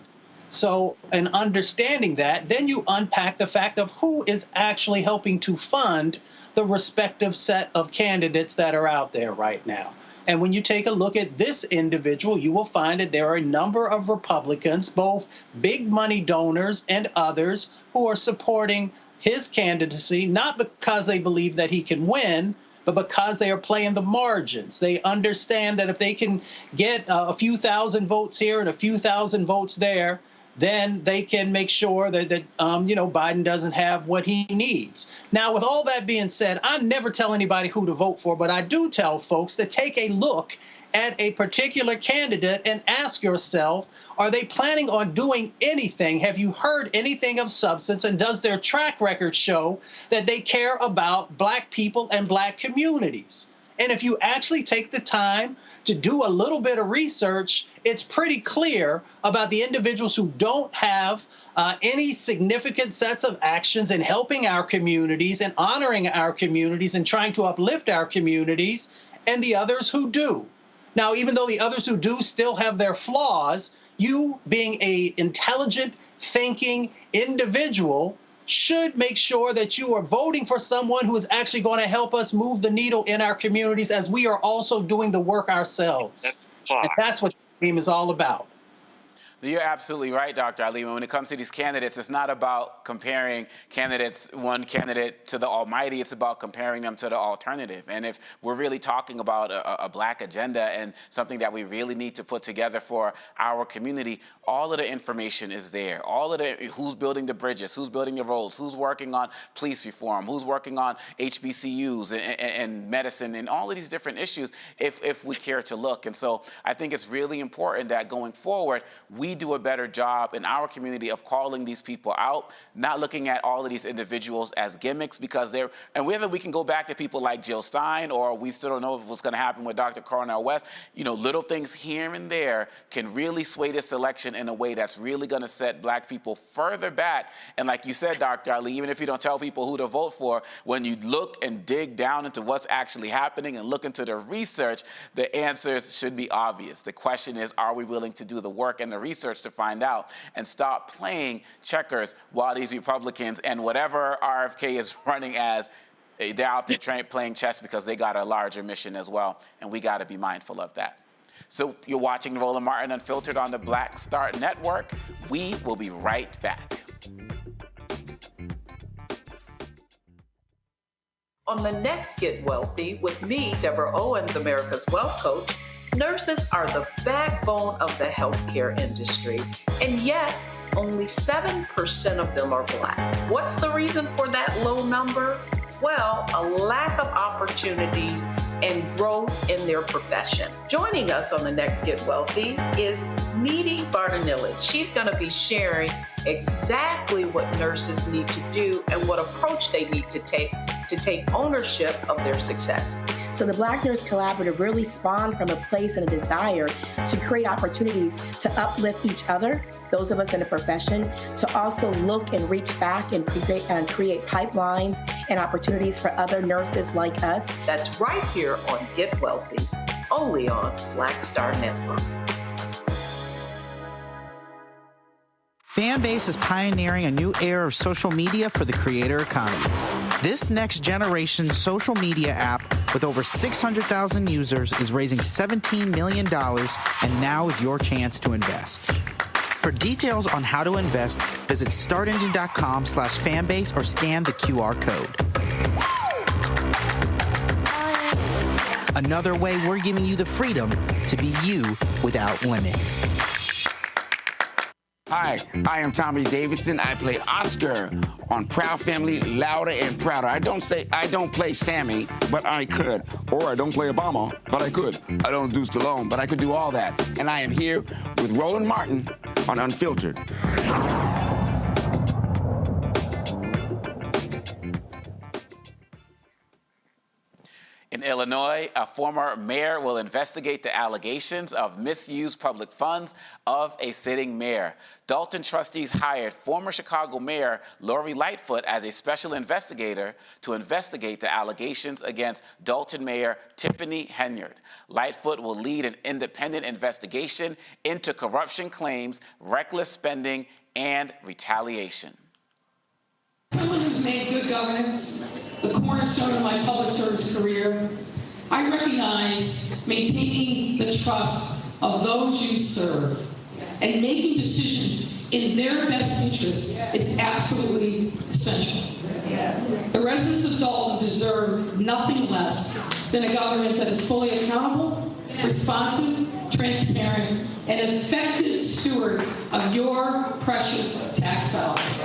So in understanding that, then you unpack the fact of who is actually helping to fund the respective set of candidates that are out there right now. And when you take a look at this individual, you will find that there are a number of Republicans, both big money donors and others, who are supporting his candidacy, not because they believe that he can win, but because they are playing the margins. They understand that if they can get a few thousand votes here and a few thousand votes there, then they can make sure that Biden doesn't have what he needs. Now, with all that being said, I never tell anybody who to vote for, but I do tell folks to take a look at a particular candidate and ask yourself, are they planning on doing anything? Have you heard anything of substance? And does their track record show that they care about Black people and Black communities? And if you actually take the time to do a little bit of research, it's pretty clear about the individuals who don't have any significant sets of actions in helping our communities and honoring our communities and trying to uplift our communities, and the others who do. Now, even though the others who do still have their flaws, you being an intelligent, thinking individual should make sure that you are voting for someone who is actually going to help us move the needle in our communities, as we are also doing the work ourselves. And that's what the game is all about. You're absolutely right, Dr. Ali. When it comes to these candidates, it's not about comparing one candidate to the almighty. It's about comparing them to the alternative. And if we're really talking about a Black agenda and something that we really need to put together for our community, all of the information is there. All of the who's building the bridges, who's building the roads, who's working on police reform, who's working on HBCUs and medicine and all of these different issues, if we care to look. And so I think it's really important that going forward, we do a better job in our community of calling these people out, not looking at all of these individuals as gimmicks, because whether we can go back to people like Jill Stein, or we still don't know what's going to happen with Dr. Cornel West, little things here and there can really sway this election in a way that's really going to set Black people further back. And like you said, Dr. Ali, even if you don't tell people who to vote for, when you look and dig down into what's actually happening and look into the research, the answers should be obvious. The question is, are we willing to do the work and the research to find out, and stop playing checkers while these Republicans and whatever RFK is running as, they're out there playing chess because they got a larger mission as well, and we got to be mindful of that. So you're watching Roland Martin Unfiltered on the Black Star Network. We will be right back. On the next Get Wealthy with me, Deborah Owens, America's Wealth Coach, nurses are the backbone of the healthcare industry, and yet only 7% of them are Black. What's the reason for that low number? Well, a lack of opportunities and growth in their profession. Joining us on the next Get Wealthy is Needy Bartanilli. She's going to be sharing exactly what nurses need to do and what approach they need to take ownership of their success. So the Black Nurse Collaborative really spawned from a place and a desire to create opportunities to uplift each other, those of us in the profession, to also look and reach back and create pipelines and opportunities for other nurses like us. That's right here on Get Wealthy, only on Black Star Network. Fanbase is pioneering a new era of social media for the creator economy. This next generation social media app with over 600,000 users is raising $17 million, and now is your chance to invest. For details on how to invest, visit startengine.com/fanbase or scan the QR code. Another way we're giving you the freedom to be you without limits. Hi, I am Tommy Davidson. I play Oscar on Proud Family, Louder and Prouder. I don't play Sammy, but I could. Or I don't play Obama, but I could. I don't do Stallone, but I could do all that. And I am here with Roland Martin on Unfiltered. In Illinois, a former mayor will investigate the allegations of misused public funds of a sitting mayor. Dolton trustees hired former Chicago Mayor Lori Lightfoot as a special investigator to investigate the allegations against Dolton Mayor Tiffany Henyard. Lightfoot will lead an independent investigation into corruption claims, reckless spending, and retaliation. Someone who's made good governance the cornerstone of my public service career, I recognize maintaining the trust of those you serve and making decisions in their best interest is absolutely essential. The residents of Dolton deserve nothing less than a government that is fully accountable, responsive, transparent, and effective stewards of your precious tax dollars.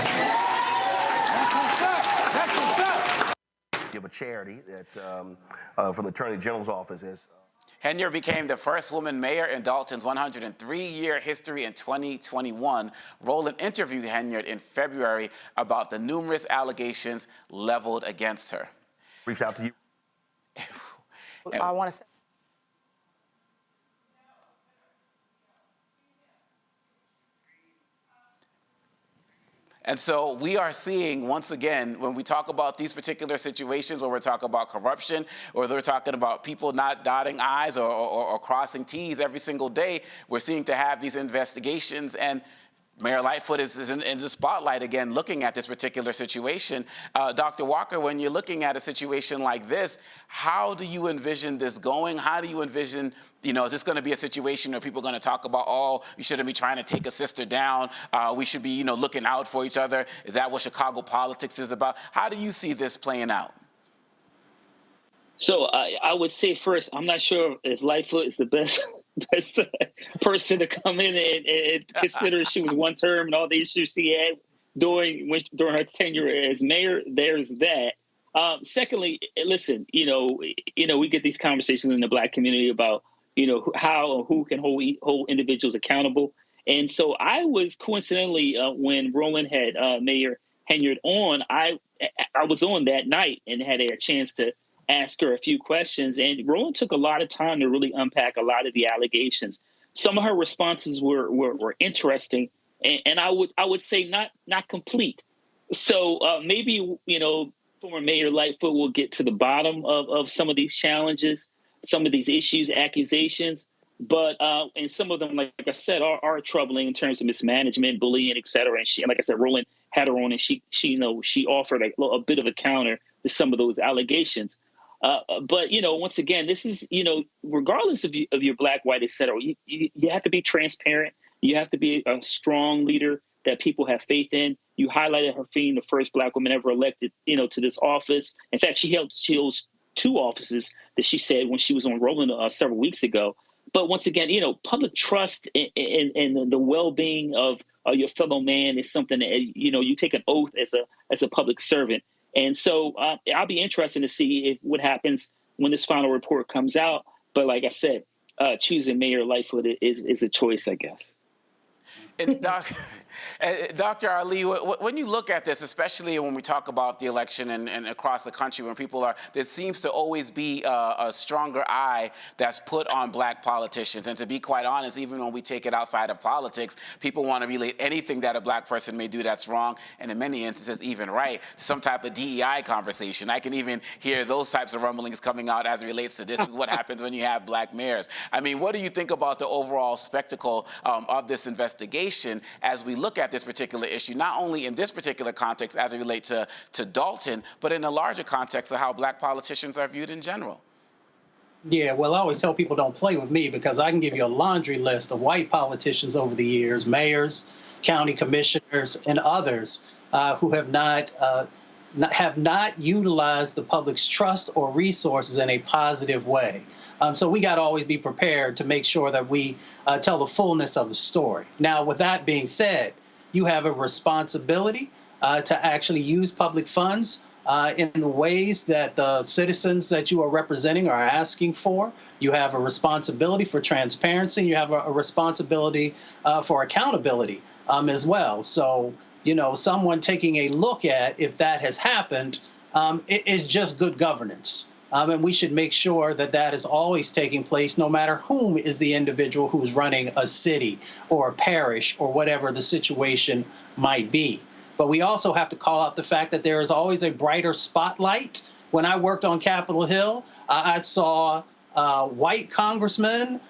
Give a charity that from the Attorney General's office is. Henyard became the first woman mayor in Dolton's 103-year history in 2021. Rowland interviewed Henyard in February about the numerous allegations leveled against her. Reached out to you. I want to say. And so we are seeing, once again, when we talk about these particular situations, where we're talking about corruption, or we're talking about people not dotting I's or crossing T's every single day, we're seeing to have these investigations. And Mayor Lightfoot is in the spotlight again, looking at this particular situation. Dr. Walker, when you're looking at a situation like this, how do you envision this going? How do you envision, is this going to be a situation where people are going to talk about, oh, you shouldn't be trying to take a sister down. We should be, looking out for each other. Is that what Chicago politics is about? How do you see this playing out? So I would say first, I'm not sure if Lightfoot is the best person to come in and consider she was one term and all the issues she had during her tenure as mayor. There's that. Secondly, listen, we get these conversations in the Black community about, how or who can hold individuals accountable. And so I was coincidentally, when Rowland had Mayor Henyard on, I was on that night and had a chance to ask her a few questions. And Rowland took a lot of time to really unpack a lot of the allegations. Some of her responses were interesting, and I would say not complete. So maybe, former Mayor Lightfoot will get to the bottom of some of these challenges, some of these issues, accusations. But and some of them, like I said, are troubling in terms of mismanagement, bullying, et cetera. And like I said, Rowland had her on, and she offered a bit of a counter to some of those allegations. But, once again, this is, regardless of your Black, white, et cetera, you have to be transparent. You have to be a strong leader that people have faith in. You highlighted her being the first Black woman ever elected, to this office. In fact, she holds two offices that she said when she was on Rowland several weeks ago. But once again, public trust and the well-being of your fellow man is something that, you take an oath as a public servant. And so I'll be interested to see what happens when this final report comes out. But like I said, choosing Mayor Lightfoot is a choice, I guess. And Dr. Ali, when you look at this, especially when we talk about the election and across the country, when people there seems to always be a stronger eye that's put on Black politicians. And to be quite honest, even when we take it outside of politics, people want to relate anything that a Black person may do that's wrong, and in many instances even right, to some type of DEI conversation. I can even hear those types of rumblings coming out as it relates to this is what happens when you have Black mayors. I mean, what do you think about the overall spectacle of this investigation as we look at this particular issue, not only in this particular context as it relates to Dolton, but in a larger context of how Black politicians are viewed in general? Yeah, well, I always tell people don't play with me because I can give you a laundry list of white politicians over the years, mayors, county commissioners, and others who have not utilized the public's trust or resources in a positive way. So we got to always be prepared to make sure that we tell the fullness of the story. Now, with that being said, you have a responsibility to actually use public funds in the ways that the citizens that you are representing are asking for. You have a responsibility for transparency. You have a responsibility for accountability as well. So, someone taking a look at if that has happened, it is just good governance. And we should make sure that that is always taking place, no matter whom is the individual who's running a city or a parish or whatever the situation might be. But we also have to call out the fact that there is always a brighter spotlight. When I worked on Capitol Hill, I saw white congressmen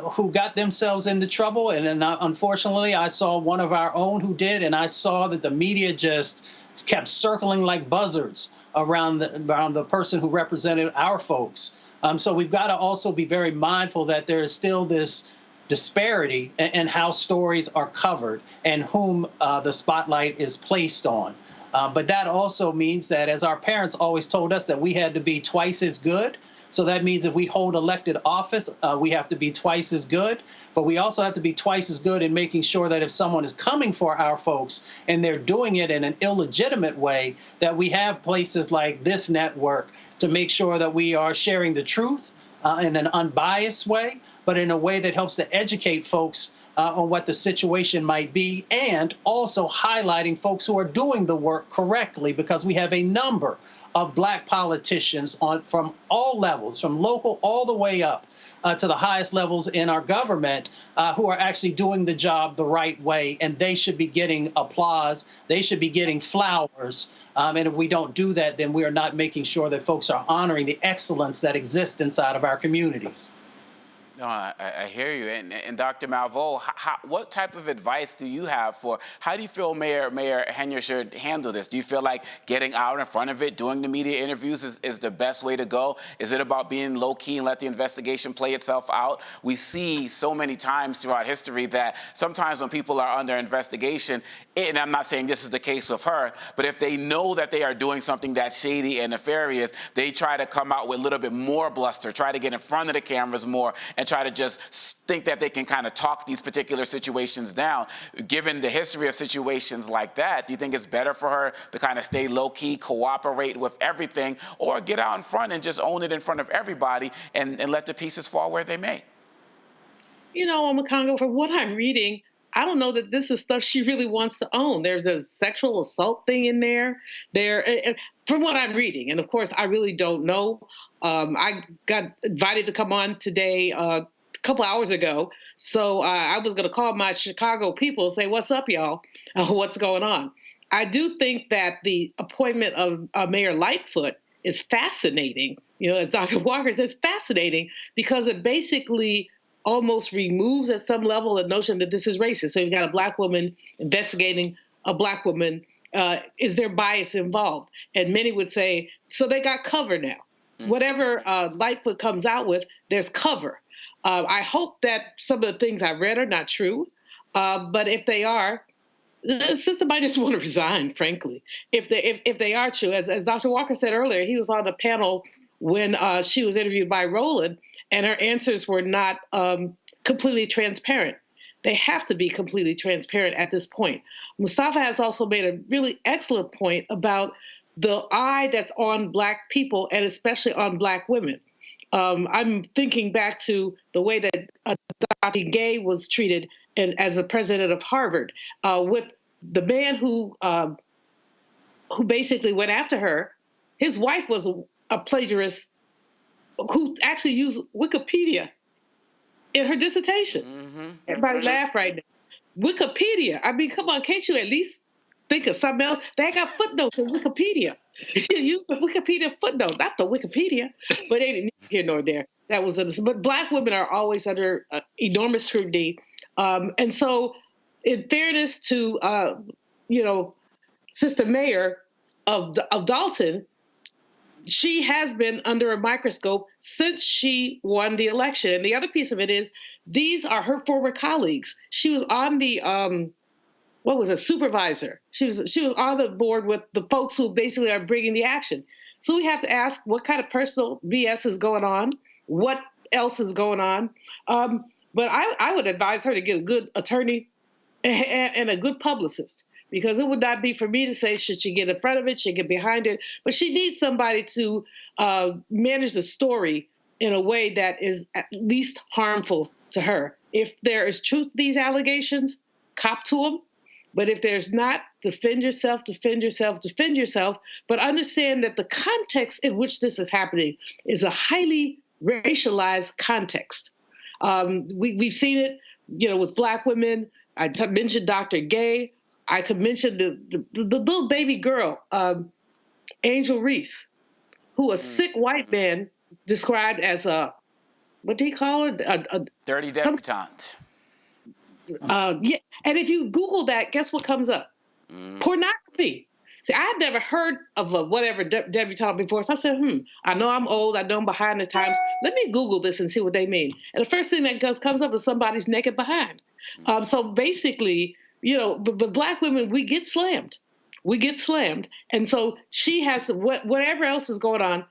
who got themselves into trouble. And then unfortunately, I saw one of our own who did. And I saw that the media just kept circling like buzzards around the person who represented our folks So we've got to also be very mindful that there is still this disparity in how stories are covered and whom the spotlight is placed on. But that also means that, as our parents always told us, that we had to be twice as good. So that means if we hold elected office, we have to be twice as good. But we also have to be twice as good in making sure that if someone is coming for our folks and they're doing it in an illegitimate way, that we have places like this network to make sure that we are sharing the truth in an unbiased way, but in a way that helps to educate folks on what the situation might be, and also highlighting folks who are doing the work correctly, because we have a number of Black politicians from all levels, from local all the way up to the highest levels in our government, who are actually doing the job the right way, and they should be getting applause. They should be getting flowers. And if we don't do that, then we are not making sure that folks are honoring the excellence that exists inside of our communities. No, I hear you. And Dr. Malveaux, what type of advice do you have for how do you feel Mayor Henyard should handle this? Do you feel like getting out in front of it, doing the media interviews is the best way to go? Is it about being low-key and let the investigation play itself out? We see so many times throughout history that sometimes when people are under investigation, and I'm not saying this is the case with her, but if they know that they are doing something that's shady and nefarious, they try to come out with a little bit more bluster, try to get in front of the cameras more, and try to just think that they can kind of talk these particular situations down. Given the history of situations like that, do you think it's better for her to kind of stay low-key, cooperate with everything, or get out in front and just own it in front of everybody and let the pieces fall where they may? You know, Congo, from what I'm reading, I don't know that this is stuff she really wants to own. There's a sexual assault thing in there. From what I'm reading, and of course, I really don't know. I got invited to come on today a couple hours ago, so I was going to call my Chicago people and say, "What's up, y'all? What's going on?" I do think that the appointment of Mayor Lightfoot is fascinating. You know, as Dr. Walker says, fascinating because it basically almost removes at some level the notion that this is racist. So you've got a Black woman investigating a Black woman. Is there bias involved? And many would say, so they got cover now. Whatever Lightfoot comes out with, there's cover. I hope that some of the things I read are not true, but if they are, the system might just want to resign, frankly. If they are true, as Dr. Walker said earlier, he was on the panel when she was interviewed by Roland, and her answers were not completely transparent. They have to be completely transparent at this point. Mustafa has also made a really excellent point about the eye that's on Black people and especially on Black women. I'm thinking back to the way that Dr. Gay was treated as the president of Harvard, with the man who basically went after her. His wife was a plagiarist who actually used Wikipedia in her dissertation. Everybody laugh right now. Wikipedia. I mean, come on, can't you at least think of something else? They got footnotes in Wikipedia. Use the Wikipedia footnote, not the Wikipedia. But they didn't here nor there. That was but Black women are always under enormous scrutiny. And so, in fairness to Sister Mayor of Dolton, she has been under a microscope since she won the election. And the other piece of it is these are her former colleagues. She was on the supervisor. She was on the board with the folks who basically are bringing the action. So we have to ask what kind of personal BS is going on, what else is going on. But I would advise her to get a good attorney and a good publicist, because it would not be for me to say, should she get in front of it, should get behind it, but she needs somebody to manage the story in a way that is at least harmful to her. If there is truth to these allegations, cop to them. But if there's not, defend yourself, defend yourself, defend yourself. But understand that the context in which this is happening is a highly racialized context. We've seen it, with Black women. I mentioned Dr. Gay. I could mention the little baby girl, Angel Reese, who a sick white man described as what do you call it? A dirty debutante. Yeah, and if you Google that, guess what comes up? Pornography. See, I had never heard of a whatever debutante before. So I said, I know I'm old. I know I'm behind the times. Let me Google this and see what they mean. And the first thing that comes up is somebody's naked behind. So basically, but Black women, we get slammed. We get slammed. And so she has whatever else is going on,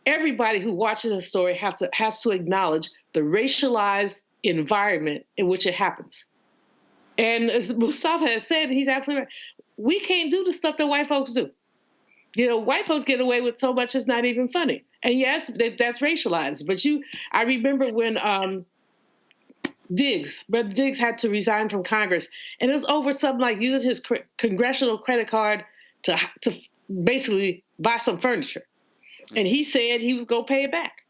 everybody who watches the story has to acknowledge the racialized environment in which it happens. And as Mustafa has said, he's absolutely right. We can't do the stuff that white folks do. White folks get away with so much it's not even funny. And yes, that's racialized. But I remember when Brother Diggs had to resign from Congress, and it was over something like using his congressional credit card to basically buy some furniture. And he said he was going to pay it back.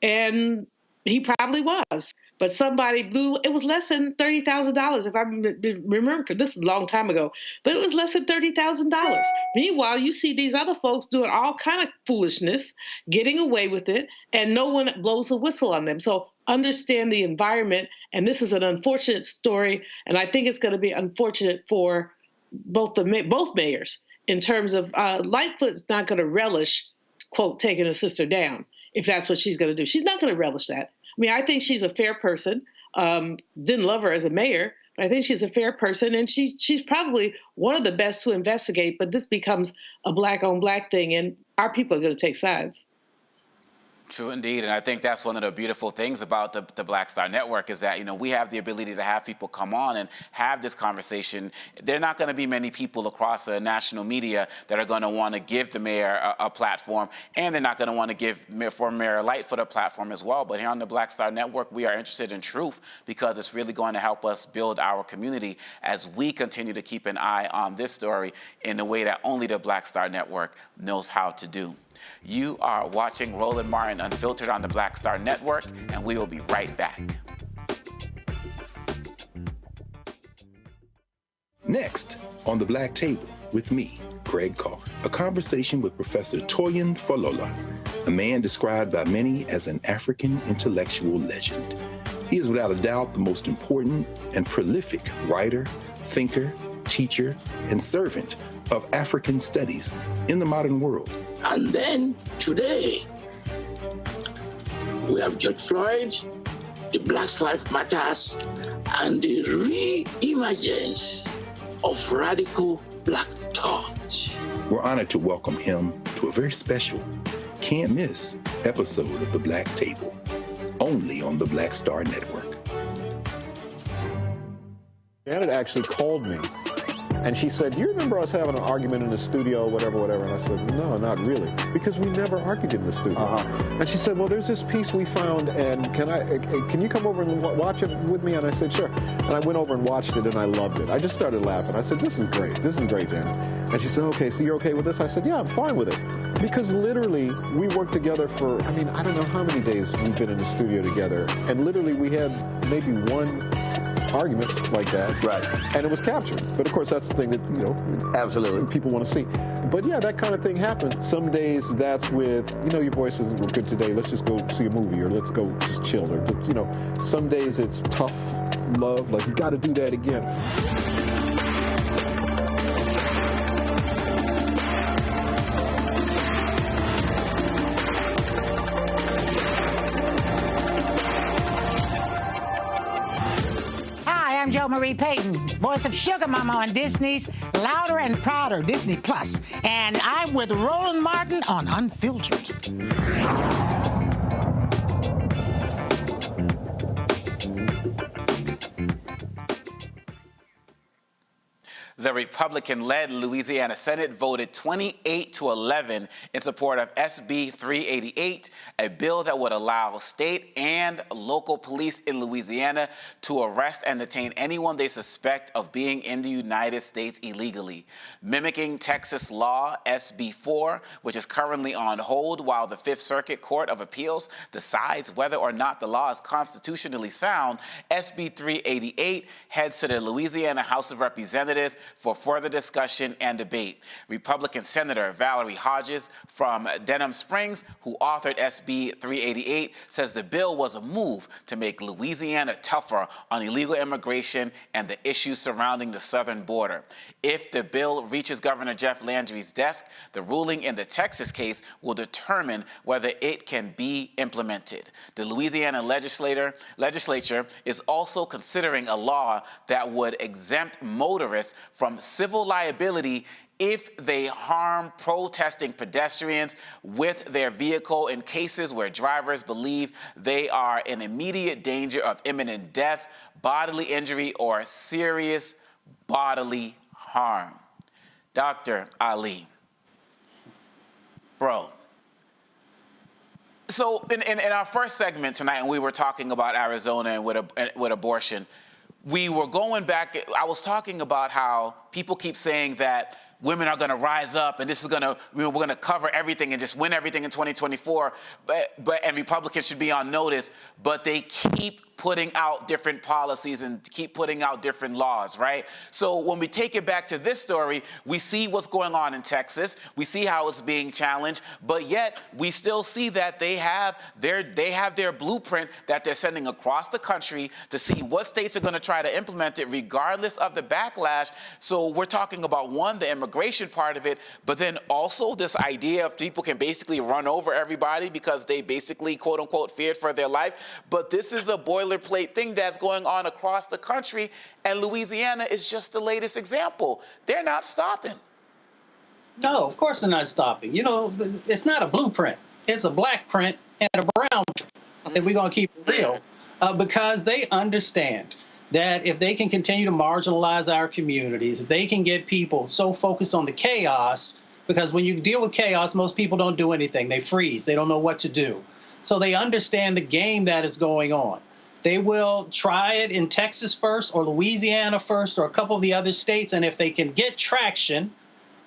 And he probably was. But somebody it was less than $30,000, if I remember. This is a long time ago. But it was less than $30,000. Meanwhile, you see these other folks doing all kind of foolishness, getting away with it, and no one blows a whistle on them. So understand the environment. And this is an unfortunate story. And I think it's going to be unfortunate for both mayors in terms of Lightfoot's not going to relish, quote, taking a sister down, if that's what she's going to do. She's not going to relish that. I mean, I think she's a fair person. Didn't love her as a mayor, but I think she's a fair person, and she's probably one of the best to investigate. But this becomes a Black-on-Black thing, and our people are going to take sides. True indeed, and I think that's one of the beautiful things about the Black Star Network is that, we have the ability to have people come on and have this conversation. There are not going to be many people across the national media that are going to want to give the mayor a platform, and they're not going to want to give former Mayor Lightfoot a platform as well. But here on the Black Star Network, we are interested in truth because it's really going to help us build our community as we continue to keep an eye on this story in a way that only the Black Star Network knows how to do. You are watching Roland Martin Unfiltered on the Black Star Network, and we will be right back. Next on The Black Table with me, Greg Carr, a conversation with Professor Toyin Falola, a man described by many as an African intellectual legend. He is without a doubt the most important and prolific writer, thinker, teacher, and servant of African studies in the modern world. And then today, we have George Floyd, the Black Lives Matters, and the re-emergence of radical Black thought. We're honored to welcome him to a very special, can't miss episode of The Black Table, only on the Black Star Network. Janet actually called me. And she said, do you remember us having an argument in the studio, whatever? And I said, no, not really, because we never argued in the studio. And she said, well, there's this piece we found, and can you come over and watch it with me? And I said, sure. And I went over and watched it, and I loved it. I just started laughing. I said, this is great, Janet. And she said, okay, so you're okay with this? I said, yeah, I'm fine with it. Because literally, we worked together for, I don't know how many days we've been in the studio together. And literally, we had maybe one argument like that, right? And it was captured. But of course, that's the thing that absolutely people want to see. But yeah, that kind of thing happens. Some days that's with your voice isn't good today. Let's just go see a movie, or let's go just chill, or some days it's tough love, like you got to do that again. I'm Jo Marie Payton, voice of Sugar Mama on Disney's Louder and Prouder Disney Plus, and I'm with Roland Martin on Unfiltered. The Republican-led Louisiana Senate voted 28-11 in support of SB 388, a bill that would allow state and local police in Louisiana to arrest and detain anyone they suspect of being in the United States illegally. Mimicking Texas law SB 4, which is currently on hold while the Fifth Circuit Court of Appeals decides whether or not the law is constitutionally sound, SB 388 heads to the Louisiana House of Representatives for further discussion and debate. Republican Senator Valerie Hodges from Denham Springs, who authored SB 388, says the bill was a move to make Louisiana tougher on illegal immigration and the issues surrounding the southern border. If the bill reaches Governor Jeff Landry's desk, the ruling in the Texas case will determine whether it can be implemented. The Louisiana legislature is also considering a law that would exempt motorists from civil liability if they harm protesting pedestrians with their vehicle in cases where drivers believe they are in immediate danger of imminent death, bodily injury, or serious bodily harm. Dr. Ali, bro. So in our first segment tonight, and we were talking about Arizona and with abortion, we were going back. I was talking about how people keep saying that women are going to rise up and this is going to, we're going to cover everything and just win everything in 2024. And Republicans should be on notice, but they keep putting out different policies and keep putting out different laws, right? So when we take it back to this story, we see what's going on in Texas. We see how it's being challenged, but yet we still see that they have their blueprint that they're sending across the country to see what states are going to try to implement it regardless of the backlash. So we're talking about, one, the immigration part of it, but then also this idea of people can basically run over everybody because they basically, quote unquote, feared for their life. But this is a boilerplate thing that's going on across the country, and Louisiana is just the latest example. They're not stopping. No, of course they're not stopping. You know, it's not a blueprint. It's a black print and a brown print, if we're going to keep it real, because they understand that if they can continue to marginalize our communities, if they can get people so focused on the chaos, because when you deal with chaos, most people don't do anything. They freeze. They don't know what to do. So they understand the game that is going on. They will try it in Texas first or Louisiana first or a couple of the other states. And if they can get traction,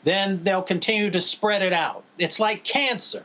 then they'll continue to spread it out. It's like cancer.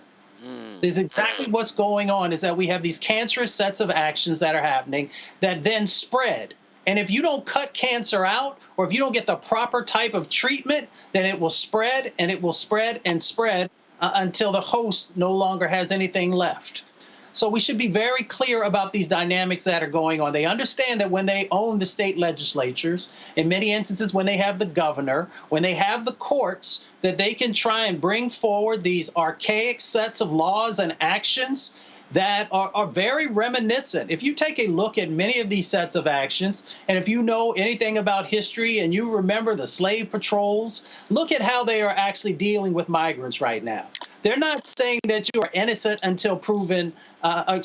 This is exactly what's going on, is that we have these cancerous sets of actions that are happening that then spread. And if you don't cut cancer out, or if you don't get the proper type of treatment, then it will spread and it will spread and spread until the host no longer has anything left. So we should be very clear about these dynamics that are going on. They understand that when they own the state legislatures, in many instances when they have the governor, when they have the courts, that they can try and bring forward these archaic sets of laws and actions that are very reminiscent. If you take a look at many of these sets of actions, and if you know anything about history and you remember the slave patrols, look at how they are actually dealing with migrants right now. They're not saying that you are innocent until proven, that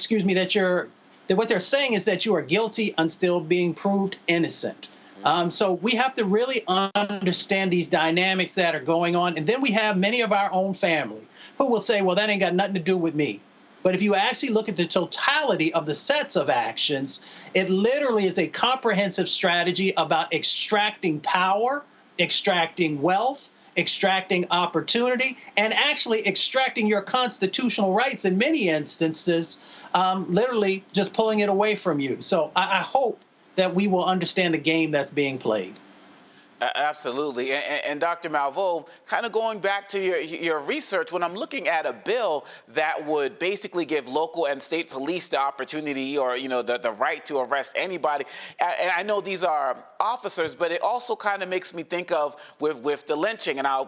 what they're saying is that you are guilty until being proved innocent. So we have to really understand these dynamics that are going on. And then we have many of our own family who will say, well, that ain't got nothing to do with me. But if you actually look at the totality of the sets of actions, it literally is a comprehensive strategy about extracting power, extracting wealth, extracting opportunity, and actually extracting your constitutional rights in many instances, literally just pulling it away from you. So I hope that we will understand the game that's being played. Absolutely. And Dr. Malveaux, kind of going back to your research, when I'm looking at a bill that would basically give local and state police the opportunity or, the right to arrest anybody, and I know these are officers, but it also kind of makes me think of with the lynching and how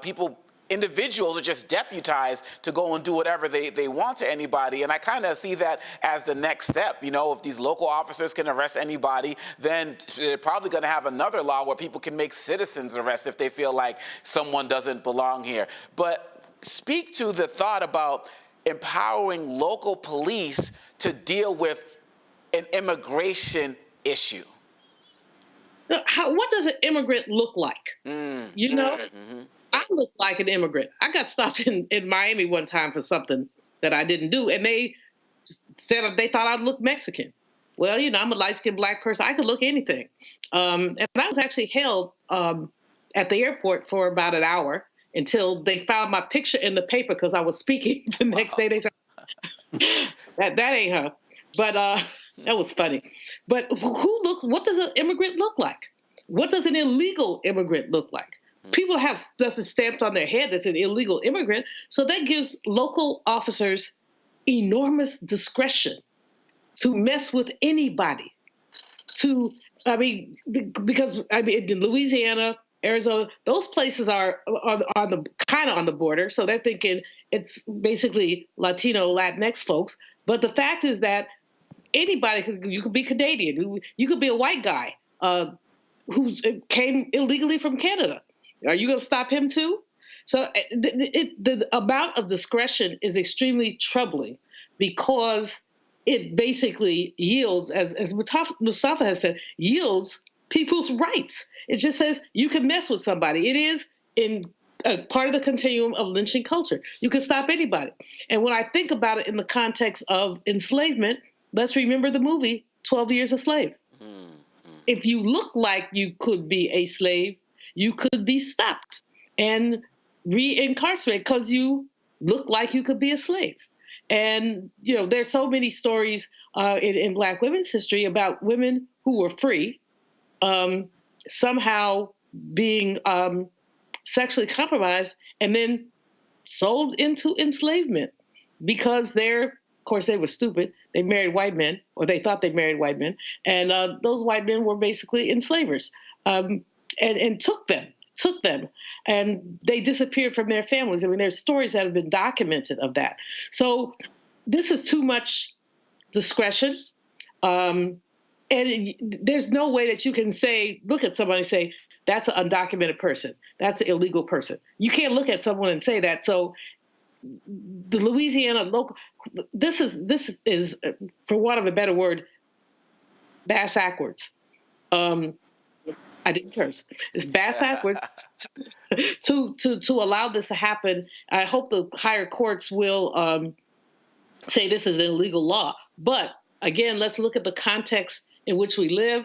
individuals are just deputized to go and do whatever they want to anybody. And I kind of see that as the next step. If these local officers can arrest anybody, then they're probably going to have another law where people can make citizens arrest if they feel like someone doesn't belong here. But speak to the thought about empowering local police to deal with an immigration issue. What does an immigrant look like? I look like an immigrant. I got stopped in Miami one time for something that I didn't do, and they said they thought I'd look Mexican. Well, I'm a light-skinned black person. I could look anything. And I was actually held at the airport for about an hour until they found my picture in the paper because I was speaking the next day. They said, that ain't her. But that was funny. But what does an immigrant look like? What does an illegal immigrant look like? People have stuff that's stamped on their head that's an illegal immigrant. So that gives local officers enormous discretion to mess with anybody. Because in Louisiana, Arizona, those places are on the kind of on the border. So they're thinking it's basically Latino, Latinx folks. But the fact is that anybody, you could be Canadian, you could be a white guy who came illegally from Canada. Are you going to stop him too? So the amount of discretion is extremely troubling because it basically yields, as Mustafa has said, yields people's rights. It just says you can mess with somebody. It is in a part of the continuum of lynching culture. You can stop anybody. And when I think about it in the context of enslavement, let's remember the movie 12 Years a Slave. If you look like you could be a slave, you could be stopped and reincarcerated because you look like you could be a slave. And, there's so many stories in Black women's history about women who were free, somehow being sexually compromised and then sold into enslavement because of course, they were stupid. They married white men, or they thought they married white men. And those white men were basically enslavers and took them. And they disappeared from their families. I mean, there's stories that have been documented of that. So this is too much discretion. And there's no way that you can look at somebody and say, that's an undocumented person. That's an illegal person. You can't look at someone and say that. So the Louisiana local, this is for want of a better word, bass backwards. I didn't curse. It's bass backwards to allow this to happen. I hope the higher courts will say this is an illegal law. But again, let's look at the context in which we live.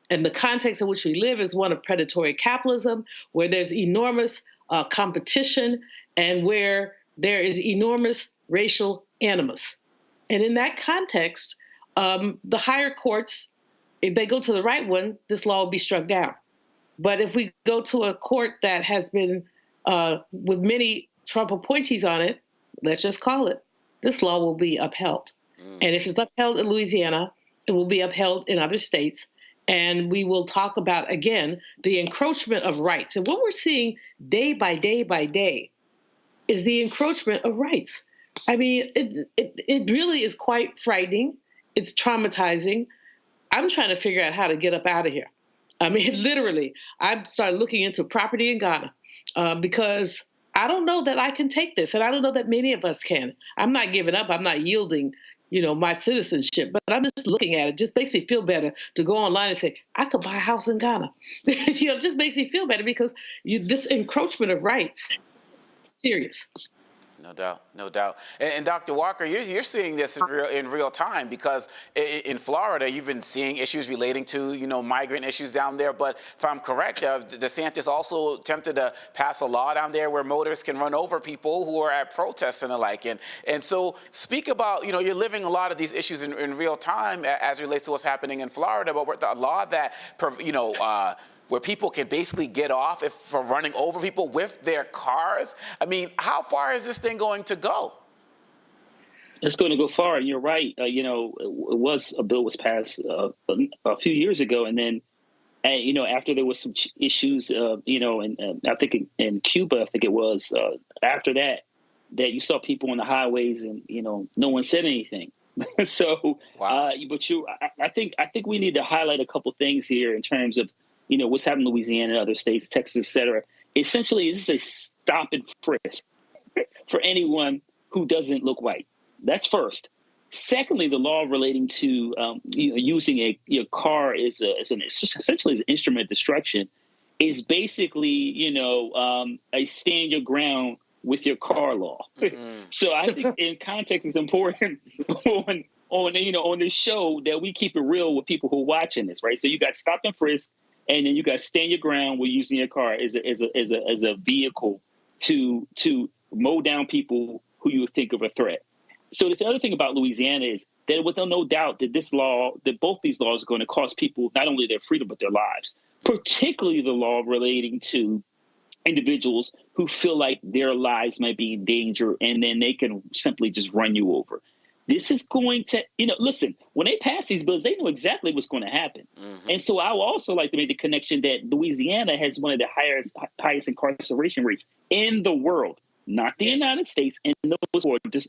And the context in which we live is one of predatory capitalism, where there's enormous competition and where there is enormous racial animus. And in that context, the higher courts, if they go to the right one, this law will be struck down. But if we go to a court that has been with many Trump appointees on it, let's just call it, this law will be upheld. And if it's upheld in Louisiana, it will be upheld in other states. And we will talk about, again, the encroachment of rights. And what we're seeing day by day by day is the encroachment of rights. I mean, it really is quite frightening. It's traumatizing. I'm trying to figure out how to get up out of here. I mean, literally, I started looking into property in Ghana because I don't know that I can take this. And I don't know that many of us can. I'm not giving up. I'm not yielding, my citizenship. But I'm just looking at it. It just makes me feel better to go online and say, I could buy a house in Ghana. It just makes me feel better because this encroachment of rights, serious. No doubt, no doubt. And Dr. Walker, you're seeing this in real time because in Florida, you've been seeing issues relating to, migrant issues down there. But if I'm correct, DeSantis also attempted to pass a law down there where motorists can run over people who are at protests and the like. And so speak about, you're living a lot of these issues in real time as it relates to what's happening in Florida. But the law that, where people can basically get off for running over people with their cars. I mean, how far is this thing going to go? It's going to go far, and you're right. A bill was passed a few years ago, and then, after there was some issues, and I think in Cuba, I think it was after that you saw people on the highways, and no one said anything. So, wow. I think we need to highlight a couple things here in terms of what's happening in Louisiana, other states, Texas, et cetera. Essentially, this is a stop and frisk for anyone who doesn't look white. That's first. Secondly, the law relating to using a car essentially as an instrument of destruction is basically, a stand your ground with your car law. Mm-hmm. So I think in context, it's important on this show that we keep it real with people who are watching this, right? So you got stop and frisk. And then you got to stand your ground with using your car as a vehicle to mow down people who you would think of a threat. So the other thing about Louisiana is that with no doubt that both these laws are going to cost people not only their freedom but their lives, particularly the law relating to individuals who feel like their lives might be in danger, and then they can simply just run you over. This is going to, listen, when they pass these bills, they know exactly what's going to happen. And so I would also like to make the connection that Louisiana has one of the highest incarceration rates in the world, not the United States, and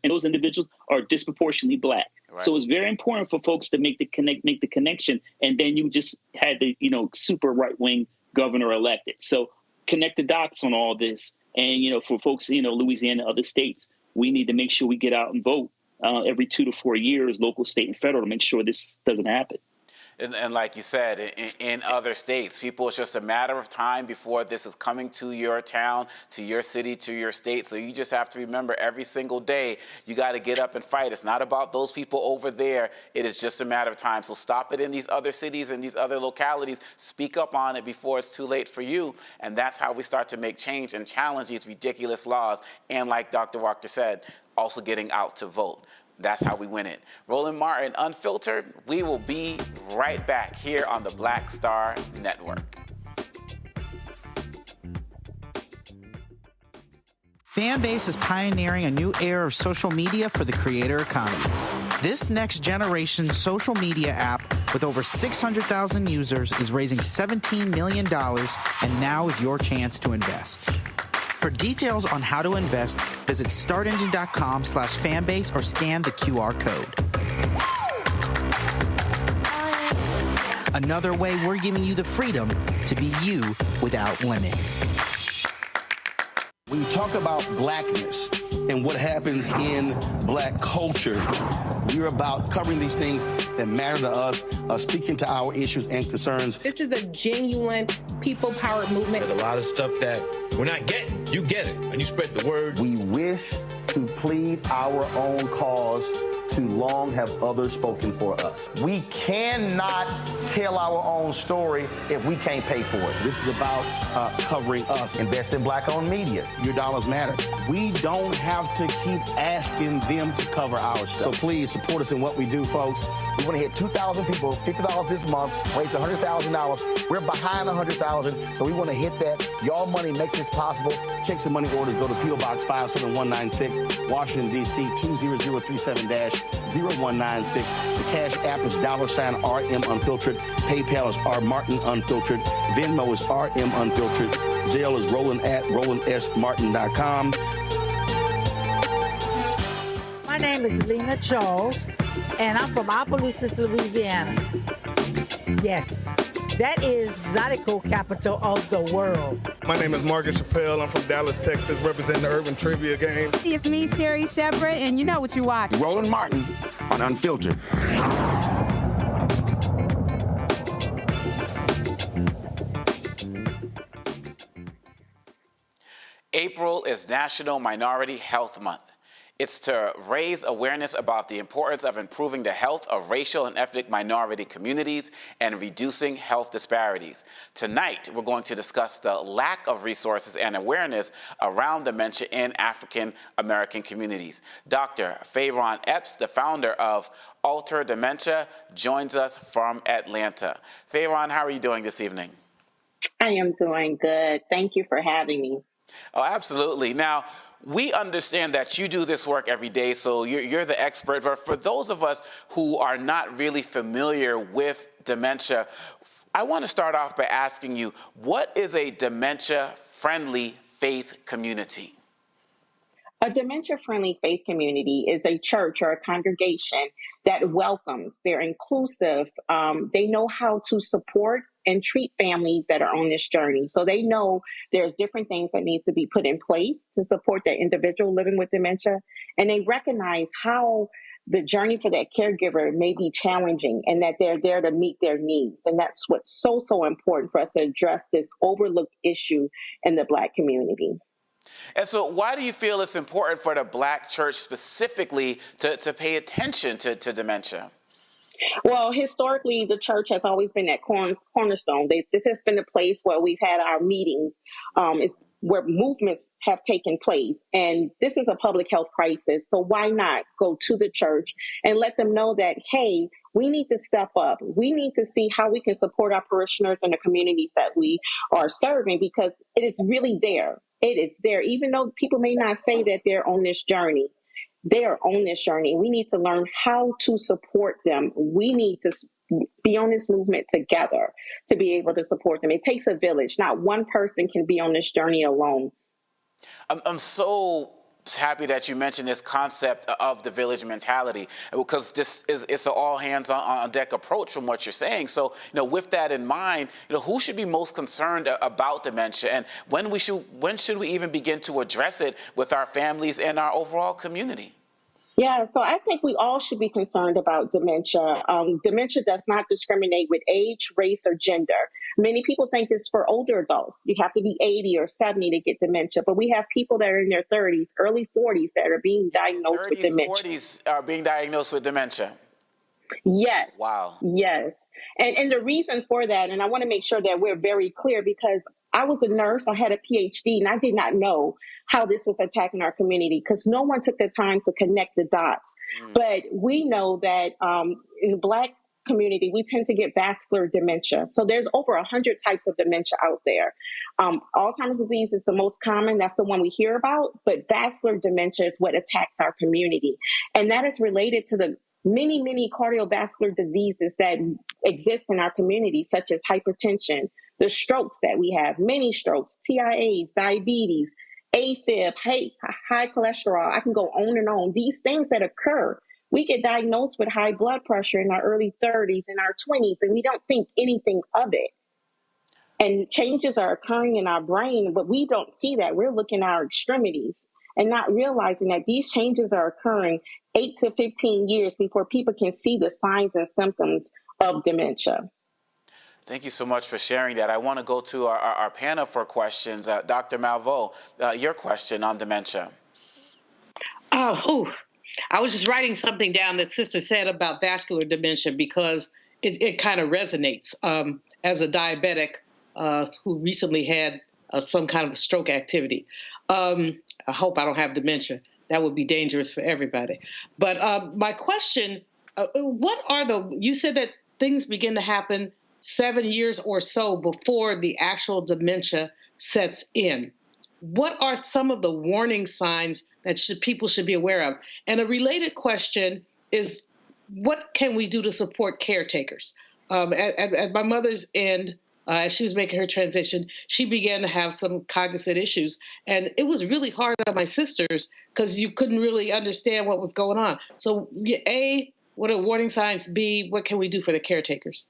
those individuals are disproportionately Black. Right. So it's very important for folks to make the connection, and then you just had the super right-wing governor elected. So connect the dots on all this, and for folks Louisiana, other states, we need to make sure we get out and vote every 2 to 4 years, local, state, and federal, to make sure this doesn't happen. And like you said, in other states, people, it's just a matter of time before this is coming to your town, to your city, to your state. So you just have to remember every single day, you got to get up and fight. It's not about those people over there. It is just a matter of time. So stop it in these other cities and these other localities. Speak up on it before it's too late for you. And that's how we start to make change and challenge these ridiculous laws. And like Dr. Wachter said, also getting out to vote. That's how we win it. Roland Martin, Unfiltered. We will be right back here on the Black Star Network. Fanbase is pioneering a new era of social media for the creator economy. This next generation social media app with over 600,000 users is raising $17 million, and now is your chance to invest. For details on how to invest, visit startengine.com/fanbase or scan the QR code. Another way we're giving you the freedom to be you without limits. When you talk about Blackness and what happens in Black culture, we're about covering these things that matter to us, speaking to our issues and concerns. This is a genuine people-powered movement. There's a lot of stuff that we're not getting. You get it, and you spread the word. We wish to plead our own cause. Too long have others spoken for us. We cannot tell our own story if we can't pay for it. This is about covering us. Invest in Black-owned media. Your dollars matter. We don't have to keep asking them to cover our stuff. So please support us in what we do, folks. We want to hit 2,000 people, $50 this month, raise $100,000. We're behind 100,000, so we want to hit that. Y'all money makes this possible. Checks and money orders go to P.O. Box 57196, Washington, D.C. 20037-0196. The Cash App is $RM Unfiltered. PayPal is R Martin Unfiltered. Venmo is RM Unfiltered. Zelle is roland@rolandsmartin.com. My name is Lena Charles, and I'm from Opelousas, Louisiana. Yes, that is Zydeco capital of the world. My name is Margaret Chappelle. I'm from Dallas, Texas, representing the Urban Trivia Game. It's me, Sherry Shepard, and you know what you watch. Roland Martin on Unfiltered. April is National Minority Health Month. It's to raise awareness about the importance of improving the health of racial and ethnic minority communities and reducing health disparities. Tonight, we're going to discuss the lack of resources and awareness around dementia in African American communities. Dr. Fayron Epps, the founder of Alter Dementia, joins us from Atlanta. Fayron, how are you doing this evening? I am doing good. Thank you for having me. Oh, absolutely. Now, we understand that you do this work every day, so you're the expert. But for those of us who are not really familiar with dementia, I want to start off by asking you, what is a dementia-friendly faith community? A dementia-friendly faith community is a church or a congregation that welcomes, they're inclusive, they know how to support and treat families that are on this journey. So they know there's different things that needs to be put in place to support that individual living with dementia. And they recognize how the journey for that caregiver may be challenging and that they're there to meet their needs. And that's what's so important for us to address this overlooked issue in the Black community. And so why do you feel it's important for the Black church specifically to pay attention to dementia? Well, historically, the church has always been that cornerstone. This has been a place where we've had our meetings, where movements have taken place. And this is a public health crisis. So why not go to the church and let them know that, hey, We need to step up. We need to see how we can support our parishioners and the communities that we are serving, because it is really there. It is there. Even though people may not say that they're on this journey, they are on this journey. We need to learn how to support them. We need to be on this movement together to be able to support them. It takes a village. Not one person can be on this journey alone. I'm so happy that you mentioned this concept of the village mentality, because it's an all hands on deck approach from what you're saying. So, with that in mind, who should be most concerned about dementia, and when should we even begin to address it with our families and our overall community? Yeah, so I think we all should be concerned about dementia. Dementia does not discriminate with age, race, or gender. Many people think it's for older adults. You have to be 80 or 70 to get dementia, but we have people that are in their 30s, early 40s that are being diagnosed with dementia. 40s are being diagnosed with dementia. Yes. Wow. Yes. And the reason for that, and I want to make sure that we're very clear, because I was a nurse, I had a PhD, and I did not know how this was attacking our community because no one took the time to connect the dots. But we know that in the Black community, we tend to get vascular dementia. So there's over 100 types of dementia out there. Alzheimer's disease is the most common. That's the one we hear about. But vascular dementia is what attacks our community. And that is related to the many cardiovascular diseases that exist in our community, such as hypertension, the strokes that we have, many strokes, TIAs, diabetes, AFib, high cholesterol. I can go on and on. These things that occur, we get diagnosed with high blood pressure in our early 30s, in our 20s, and we don't think anything of it. And changes are occurring in our brain, but we don't see that. We're looking at our extremities and not realizing that these changes are occurring 8 to 15 years before people can see the signs and symptoms of dementia. Thank you so much for sharing that. I want to go to our panel for questions. Dr. Malveaux, your question on dementia. I was just writing something down that Sister said about vascular dementia because it kind of resonates. As a diabetic who recently had some kind of a stroke activity, I hope I don't have dementia. That would be dangerous for everybody. But my question, you said that things begin to happen 7 years or so before the actual dementia sets in. What are some of the warning signs that people should be aware of? And a related question is, what can we do to support caretakers? At my mother's end, as she was making her transition, she began to have some cognizant issues. And it was really hard on my sisters because you couldn't really understand what was going on. So A, what are warning signs? B, what can we do for the caretakers?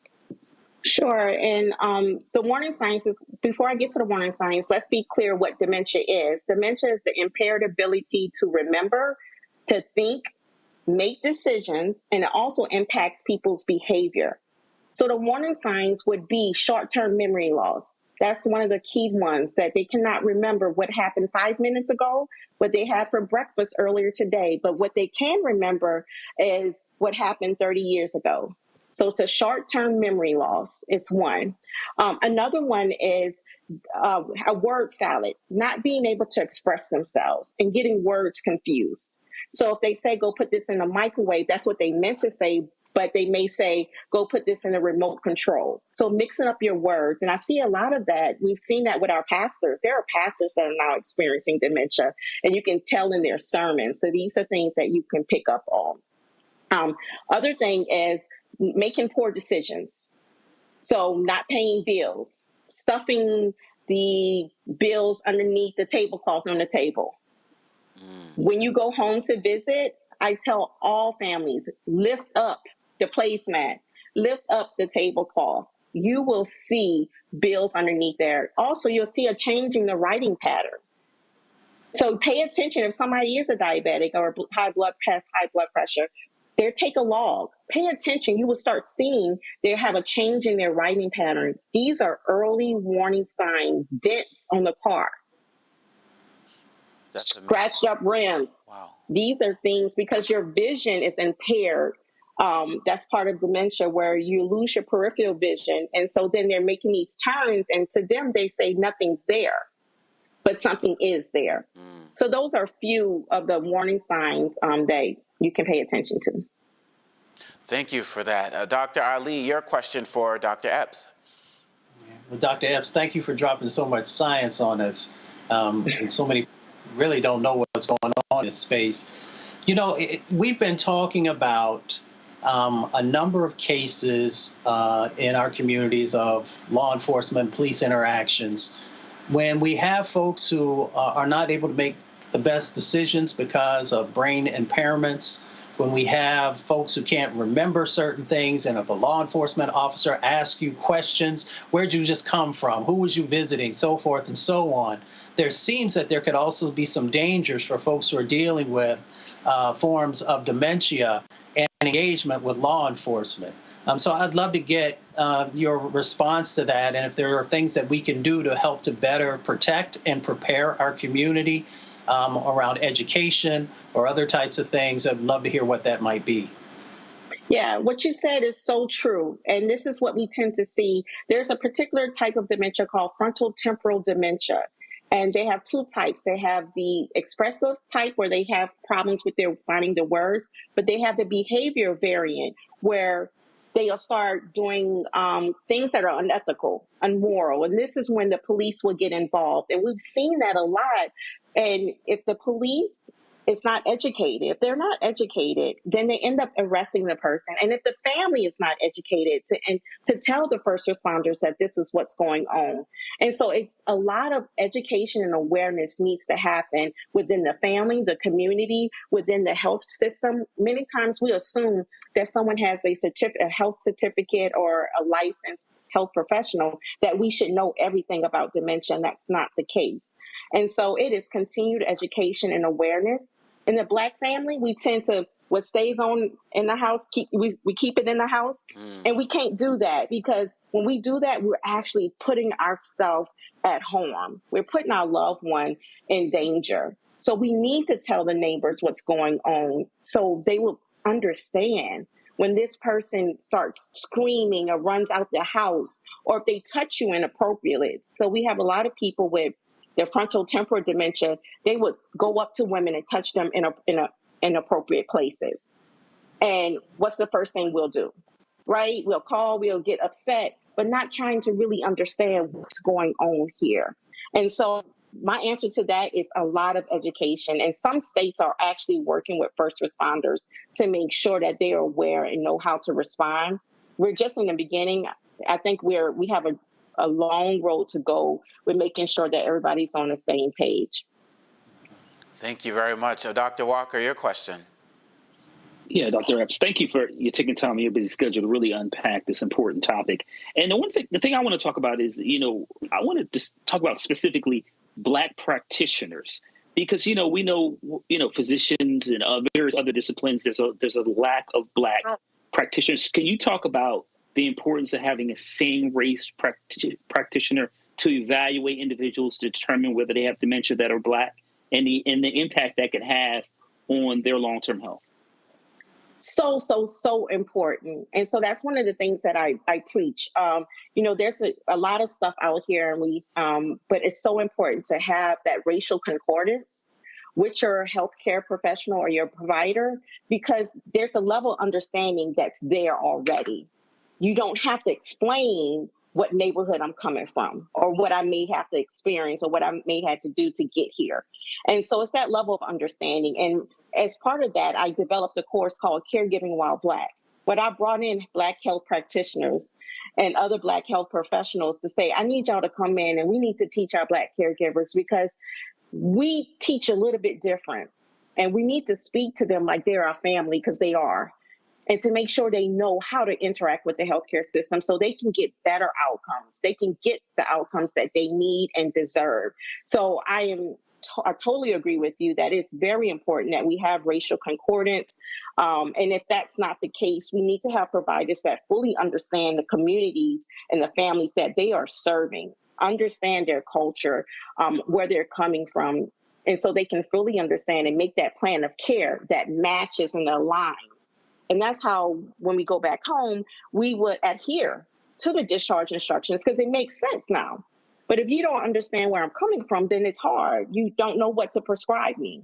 Sure. And the warning signs, before I get to the warning signs, let's be clear what dementia is. Dementia is the impaired ability to remember, to think, make decisions, and it also impacts people's behavior. So the warning signs would be short-term memory loss. That's one of the key ones, that they cannot remember what happened 5 minutes ago, what they had for breakfast earlier today. But what they can remember is what happened 30 years ago. So it's a short-term memory loss. It's one. Another one is a word salad, not being able to express themselves and getting words confused. So if they say, go put this in the microwave, that's what they meant to say, but they may say, go put this in a remote control. So mixing up your words. And I see a lot of that. We've seen that with our pastors. There are pastors that are now experiencing dementia, and you can tell in their sermons. So these are things that you can pick up on. Other thing is making poor decisions. So not paying bills, stuffing the bills underneath the tablecloth on the table. When you go home to visit, I tell all families, lift up the placemat, lift up the tablecloth. You will see bills underneath there. Also, you'll see a change in the writing pattern. So pay attention if somebody is a diabetic or high blood pressure. Take a log. Pay attention. You will start seeing they have a change in their writing pattern. These are early warning signs. Dents on the car. Scratched up rims. Wow. These are things because your vision is impaired. That's part of dementia where you lose your peripheral vision. And so then they're making these turns, and to them, they say nothing's there, but something is there. So those are a few of the warning signs that you can pay attention to. Thank you for that. Dr. Ali, your question for Dr. Epps. Well, Dr. Epps, thank you for dropping so much science on us. And so many really don't know what's going on in this space. You know, we've been talking about a number of cases in our communities of law enforcement, police interactions, when we have folks who are not able to make the best decisions because of brain impairments, when we have folks who can't remember certain things, and if a law enforcement officer asks you questions, where'd you just come from? Who was you visiting? So forth and so on. There seems that there could also be some dangers for folks who are dealing with forms of dementia and engagement with law enforcement. So I'd love to get your response to that, and if there are things that we can do to help to better protect and prepare our community around education or other types of things. I'd love to hear what that might be. Yeah, what you said is so true. And this is what we tend to see. There's a particular type of dementia called frontal temporal dementia. And they have two types. They have the expressive type where they have problems with their finding the words, but they have the behavior variant where they'll start doing things that are unethical, immoral. And this is when the police will get involved. And we've seen that a lot. And if the police is not educated, if they're not educated, then they end up arresting the person. And if the family is not educated to tell the first responders that this is what's going on. And so it's a lot of education and awareness needs to happen within the family, the community, within the health system. Many times we assume that someone has a health certificate or a licensed health professional, that we should know everything about dementia, and that's not the case. And so it is continued education and awareness. In the Black family, we tend to, what stays on in the house, we keep it in the house. And we can't do that, because when we do that, we're actually putting ourselves at harm. We're putting our loved one in danger. So we need to tell the neighbors what's going on so they will understand when this person starts screaming or runs out the house, or if they touch you inappropriately. So we have a lot of people with their frontal temporal dementia. They would go up to women and touch them in inappropriate places. And what's the first thing we'll do? Right? We'll call, we'll get upset, but not trying to really understand what's going on here. And so my answer to that is a lot of education. And some states are actually working with first responders to make sure that they are aware and know how to respond. We're just in the beginning. I think we have a long road to go with making sure that everybody's on the same page. Thank you very much. Dr. Walker, your question. Yeah, Dr. Epps, thank you for taking time in your busy schedule to really unpack this important topic. And the thing I want to talk about is, I want to just talk about specifically Black practitioners, because, we know, physicians and various other disciplines, there's a lack of Black practitioners. Can you talk about the importance of having a same race practitioner to evaluate individuals to determine whether they have dementia that are Black, and the impact that can have on their long-term health? So important. And so that's one of the things that I preach. There's a lot of stuff out here, and but it's so important to have that racial concordance with your healthcare professional or your provider, because there's a level of understanding that's there already. You don't have to explain what neighborhood I'm coming from, or what I may have to experience, or what I may have to do to get here. And so it's that level of understanding. And as part of that, I developed a course called Caregiving While Black. But I brought in Black health practitioners and other Black health professionals to say, I need y'all to come in and we need to teach our Black caregivers, because we teach a little bit different. And we need to speak to them like they're our family, because they are. And to make sure they know how to interact with the healthcare system so they can get better outcomes. They can get the outcomes that they need and deserve. So I totally agree with you that it's very important that we have racial concordance. And if that's not the case, we need to have providers that fully understand the communities and the families that they are serving, understand their culture, where they're coming from. And so they can fully understand and make that plan of care that matches and aligns. And that's how, when we go back home, we would adhere to the discharge instructions, because it makes sense now. But if you don't understand where I'm coming from, then it's hard. You don't know what to prescribe me.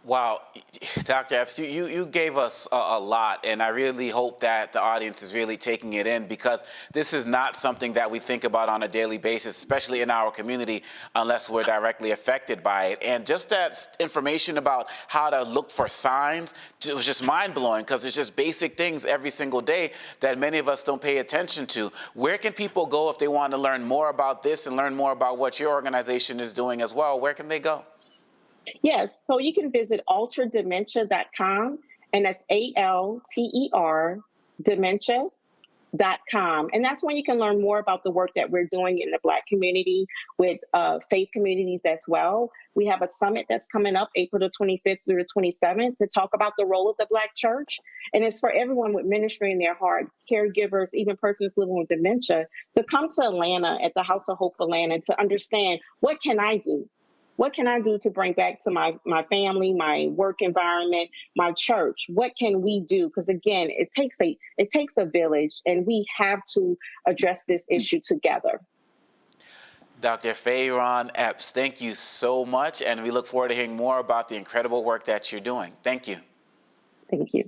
Wow, Dr. Epps, you gave us a lot, and I really hope that the audience is really taking it in, because this is not something that we think about on a daily basis, especially in our community, unless we're directly affected by it. And just that information about how to look for signs, it was just mind-blowing, because it's just basic things every single day that many of us don't pay attention to. Where can people go if they want to learn more about this and learn more about what your organization is doing as well? Where can they go? Yes, so you can visit alterdementia.com, and that's ALTER dementia.com. And that's when you can learn more about the work that we're doing in the Black community with faith communities as well. We have a summit that's coming up April the 25th through the 27th to talk about the role of the Black church. And it's for everyone with ministry in their heart, caregivers, even persons living with dementia, to come to Atlanta at the House of Hope Atlanta to understand, what can I do? What can I do to bring back to my family, my work environment, my church? What can we do? Because again, it takes a village, and we have to address this issue together. Dr. Fayron Epps, thank you so much, and we look forward to hearing more about the incredible work that you're doing. Thank you. Thank you.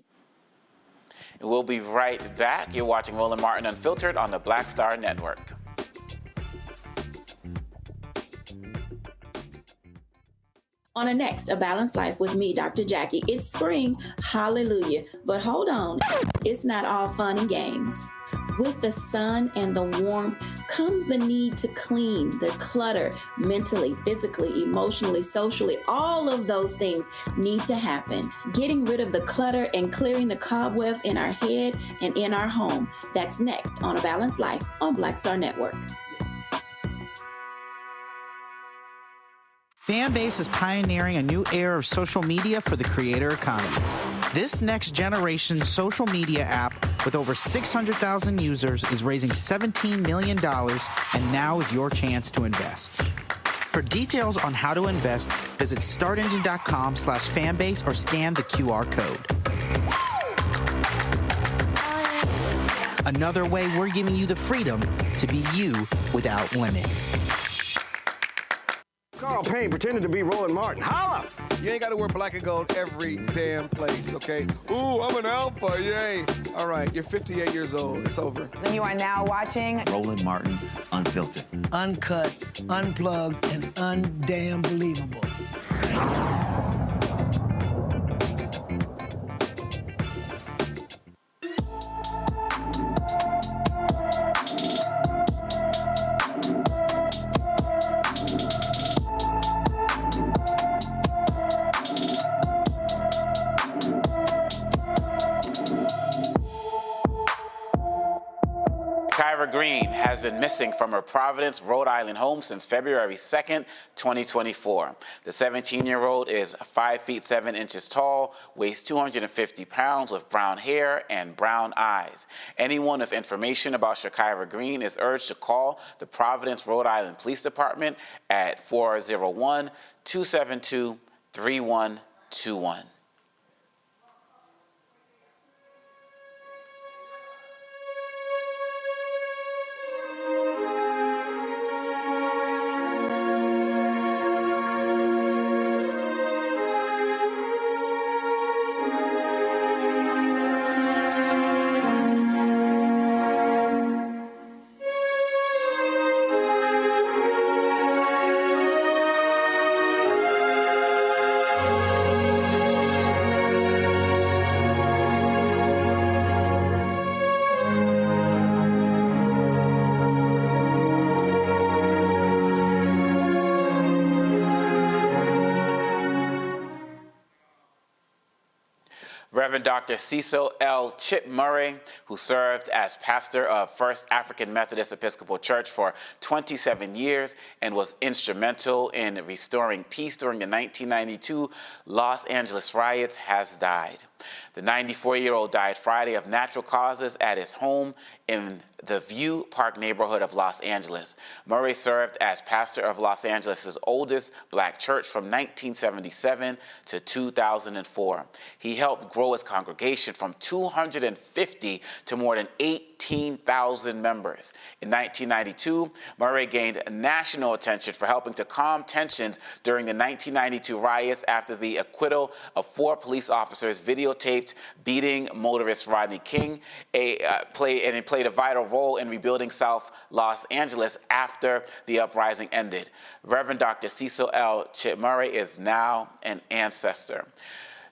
And we'll be right back. You're watching Roland Martin Unfiltered on the Black Star Network. On the next, A Balanced Life with me, Dr. Jackie. It's spring, hallelujah. But hold on, it's not all fun and games. With the sun and the warmth comes the need to clean, the clutter, mentally, physically, emotionally, socially. All of those things need to happen. Getting rid of the clutter and clearing the cobwebs in our head and in our home. That's next on A Balanced Life on Black Star Network. Fanbase is pioneering a new era of social media for the creator economy. This next generation social media app with over 600,000 users is raising $17 million, and now is your chance to invest. For details on how to invest, visit startengine.com/fanbase or scan the QR code. Another way we're giving you the freedom to be you without limits. Carl Payne pretending to be Roland Martin. Holla! You ain't got to wear black and gold every damn place, okay? Ooh, I'm an alpha, yay. All right, you're 58 years old. It's over. And you are now watching Roland Martin Unfiltered. Uncut, unplugged, and undamn believable. Green has been missing from her Providence, Rhode Island home since February 2nd, 2024. The 17-year-old is 5 feet 7 inches tall, weighs 250 pounds, with brown hair and brown eyes. Anyone with information about Shakira Green is urged to call the Providence, Rhode Island Police Department at 401-272-3121. Reverend Dr. Cecil L. Chip Murray, who served as pastor of First African Methodist Episcopal Church for 27 years and was instrumental in restoring peace during the 1992 Los Angeles riots, has died. The 94-year-old died Friday of natural causes at his home in the View Park neighborhood of Los Angeles. Murray served as pastor of Los Angeles' oldest black church from 1977 to 2004. He helped grow his congregation from 250 to more than 18,000 members. In 1992, Murray gained national attention for helping to calm tensions during the 1992 riots after the acquittal of 4 police officers videotaped beating motorist Rodney King. He played a vital role in rebuilding South Los Angeles after the uprising ended. Reverend Dr. Cecil L. Chip Murray is now an ancestor.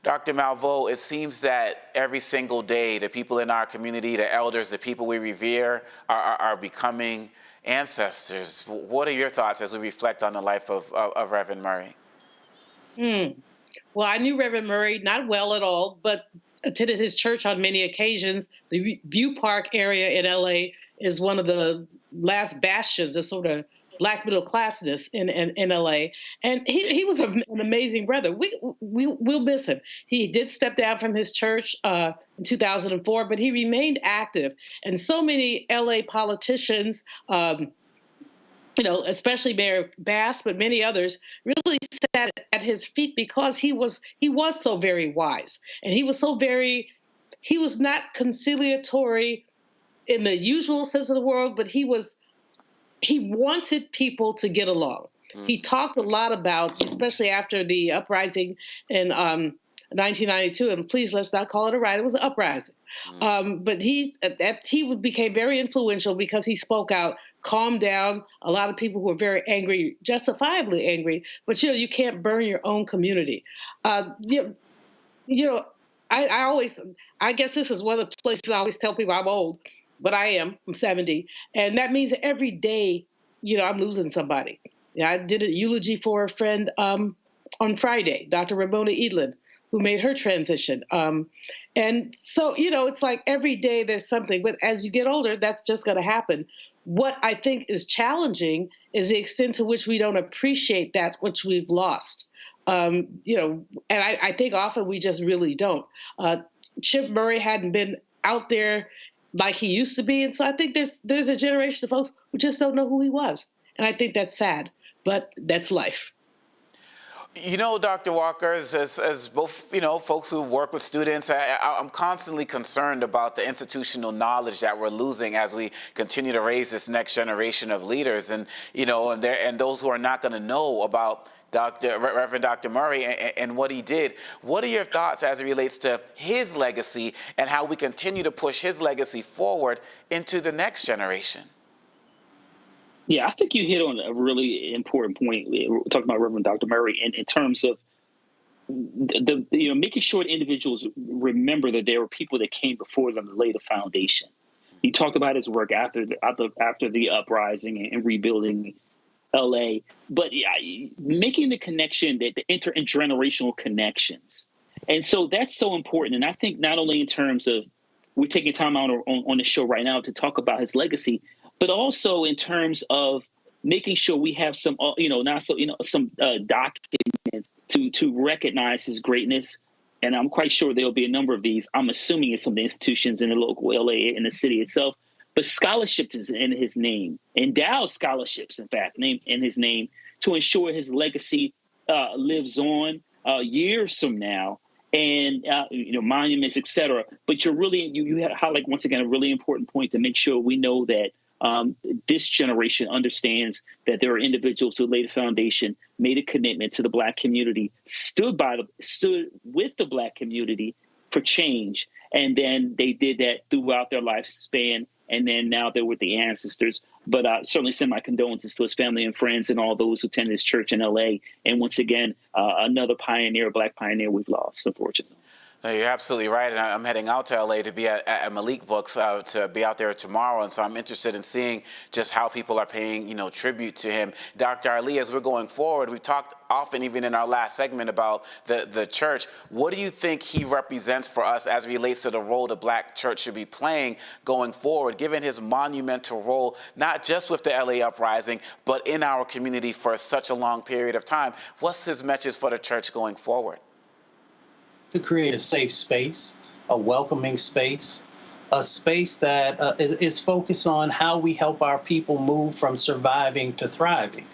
Dr. Malveaux, it seems that every single day, the people in our community, the elders, the people we revere, are becoming ancestors. What are your thoughts as we reflect on the life of Reverend Murray? Well, I knew Reverend Murray, not well at all, but attended his church on many occasions. The View Park area in LA is one of the last bastions of sort of black middle classness in LA. And he was an amazing brother. We'll miss him. He did step down from his church in 2004, but he remained active. And so many LA politicians, especially Mayor Bass, but many others, really sat at his feet because he was so very wise. And he was not conciliatory in the usual sense of the word, but he wanted people to get along. He talked a lot about, especially after the uprising in 1992, and please let's not call it a riot, it was an uprising. But he became very influential because he spoke out, calmed down a lot of people who were very angry, justifiably angry, but you can't burn your own community. I guess this is one of the places I always tell people I'm old, but I'm 70. And that means that every day, I'm losing somebody. I did a eulogy for a friend on Friday, Dr. Ramona Edlin, who made her transition. And so, it's like every day there's something, but as you get older, that's just going to happen. What I think is challenging is the extent to which we don't appreciate that which we've lost. And I think often we just really don't. Chip Murray hadn't been out there like he used to be. And so I think there's a generation of folks who just don't know who he was. And I think that's sad, but that's life. Dr. Walker, as both, folks who work with students, I'm constantly concerned about the institutional knowledge that we're losing as we continue to raise this next generation of leaders. And, and those who are not going to know about Reverend Dr. Murray and what he did. What are your thoughts as it relates to his legacy and how we continue to push his legacy forward into the next generation? Yeah, I think you hit on a really important point. We're talking about Reverend Dr. Murray in terms of making sure that individuals remember that there were people that came before them to lay the foundation. He talked about his work after the uprising and rebuilding LA, but making the connection, that the intergenerational connections. And so that's so important. And I think not only in terms of we're taking time out on the show right now to talk about his legacy, but also in terms of making sure we have some, some documents to recognize his greatness. And I'm quite sure there'll be a number of these. I'm assuming it's some of the institutions in the local LA, in the city itself. But scholarships is in his name, endowed scholarships, in fact, named in his name, to ensure his legacy lives on years from now, and monuments, et cetera. But you highlight once again a really important point to make sure we know that this generation understands that there are individuals who laid a foundation, made a commitment to the Black community, stood with the Black community for change, and then they did that throughout their lifespan. And then now they're with the ancestors. But I certainly send my condolences to his family and friends and all those who attend his church in LA. And once again, another pioneer, Black pioneer we've lost, unfortunately. No, you're absolutely right, and I'm heading out to LA to be at Malik Books to be out there tomorrow, and so I'm interested in seeing just how people are paying, tribute to him. Dr. Ali, as we're going forward, we talked often, even in our last segment, about the church. What do you think he represents for us as it relates to the role the Black church should be playing going forward, given his monumental role, not just with the LA uprising, but in our community for such a long period of time? What's his message for the church going forward? to create a safe space, a welcoming space, a space that is focused on how we help our people move from surviving to thriving.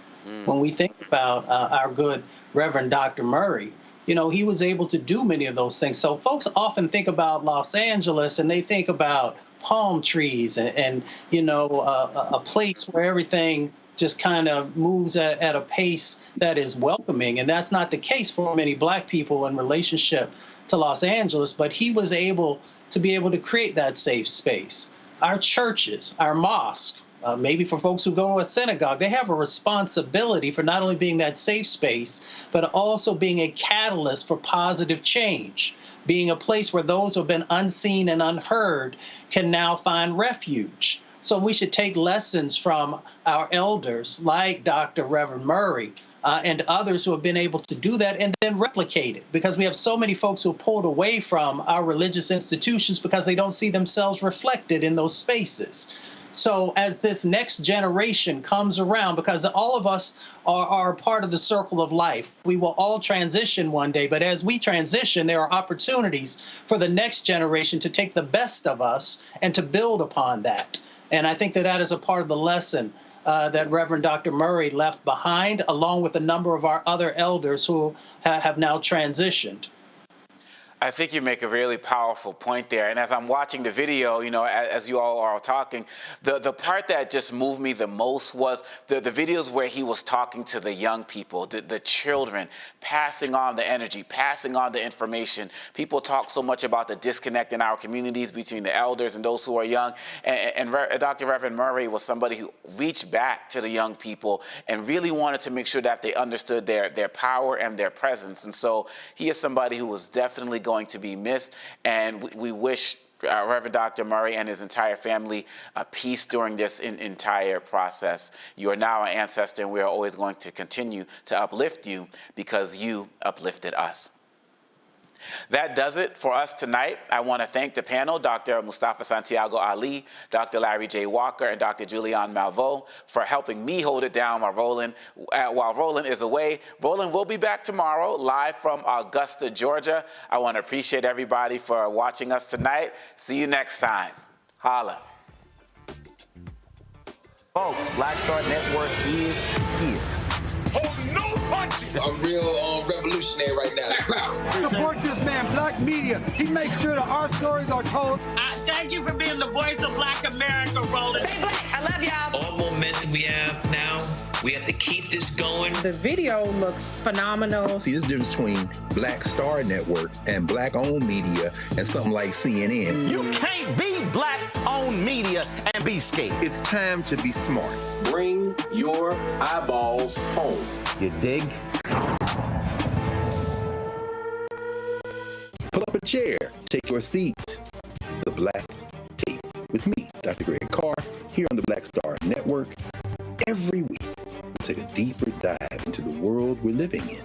When we think about our good Reverend Dr. Murray, you know, he was able to do many of those things. So folks often think about Los Angeles and they think about palm trees and you know, a place where everything just kind of moves at a pace that is welcoming. And that's not the case for many Black people in relationship to Los Angeles, but he was able to create that safe space. Our churches, our mosques, maybe for folks who go to a synagogue, they have a responsibility for not only being that safe space, but also being a catalyst for positive change, being a place where those who have been unseen and unheard can now find refuge. So we should take lessons from our elders like Dr. Reverend Murray and others who have been able to do that and then replicate it, because we have so many folks who are pulled away from our religious institutions because they don't see themselves reflected in those spaces. So as this next generation comes around, because all of us are part of the circle of life, we will all transition one day. But as we transition, there are opportunities for the next generation to take the best of us and to build upon that. And I think that that is a part of the lesson that Reverend Dr. Murray left behind, along with a number of our other elders who have now transitioned. I think you make a really powerful point there. And as I'm watching the video, you know, as you all are talking, the part that just moved me the most was the videos where he was talking to the young people, the children, passing on the energy, passing on the information. People talk so much about the disconnect in our communities between the elders and those who are young. And Dr. Reverend Murray was somebody who reached back to the young people and really wanted to make sure that they understood their power and their presence. And so he is somebody who was definitely going to be missed, and we wish Reverend Dr. Murray and his entire family peace during this entire process. You are now an ancestor, and we are always going to continue to uplift you because you uplifted us. That does it for us tonight. I want to thank the panel, Dr. Mustafa Santiago Ali, Dr. Larry J. Walker, and Dr. Julianne Malveaux for helping me hold it down while Roland is away. Roland will be back tomorrow, live from Augusta, Georgia. I want to appreciate everybody for watching us tonight. See you next time. Holla. Folks, Black Star Network is here. Oh, no punches! I'm real revolutionary right now. Support this man, Black Media. He makes sure that our stories are told. Thank you for being the voice of Black America, Roland. Stay Black. I love y'all. All momentum we have now, we have to keep this going. The video looks phenomenal. See, there's a difference between Black Star Network and Black-owned media and something like CNN. You can't be Black-owned media and be scared. It's time to be smart. Bring your eyeballs home. You dig? Pull up a chair, take your seat. The Black Tape with me, Dr. Greg Carr, here on the Black Star Network. Every week, we'll take a deeper dive into the world we're living in.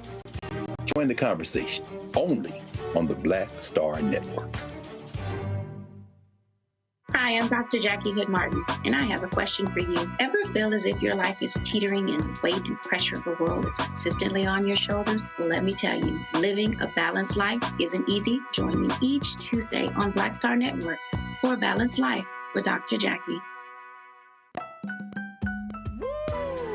Join the conversation only on the Black Star Network. Hi, I'm Dr. Jackie Hood Martin, and I have a question for you. Ever feel as if your life is teetering and the weight and pressure of the world is consistently on your shoulders? Well, let me tell you, living a balanced life isn't easy. Join me each Tuesday on Black Star Network for A Balanced Life with Dr. Jackie.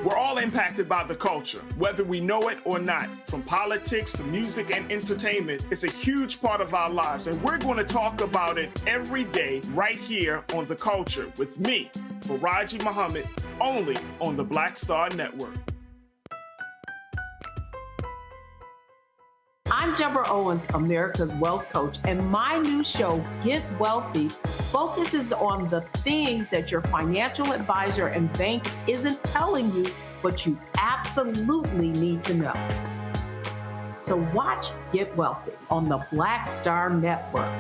We're all impacted by the culture, whether we know it or not. From politics to music and entertainment, it's a huge part of our lives, and we're going to talk about it every day right here on The Culture with me, Faraji Muhammad, only on the Black Star Network. I'm Deborah Owens, America's Wealth Coach, and my new show, Get Wealthy, focuses on the things that your financial advisor and bank isn't telling you, but you absolutely need to know. So watch Get Wealthy on the Black Star Network.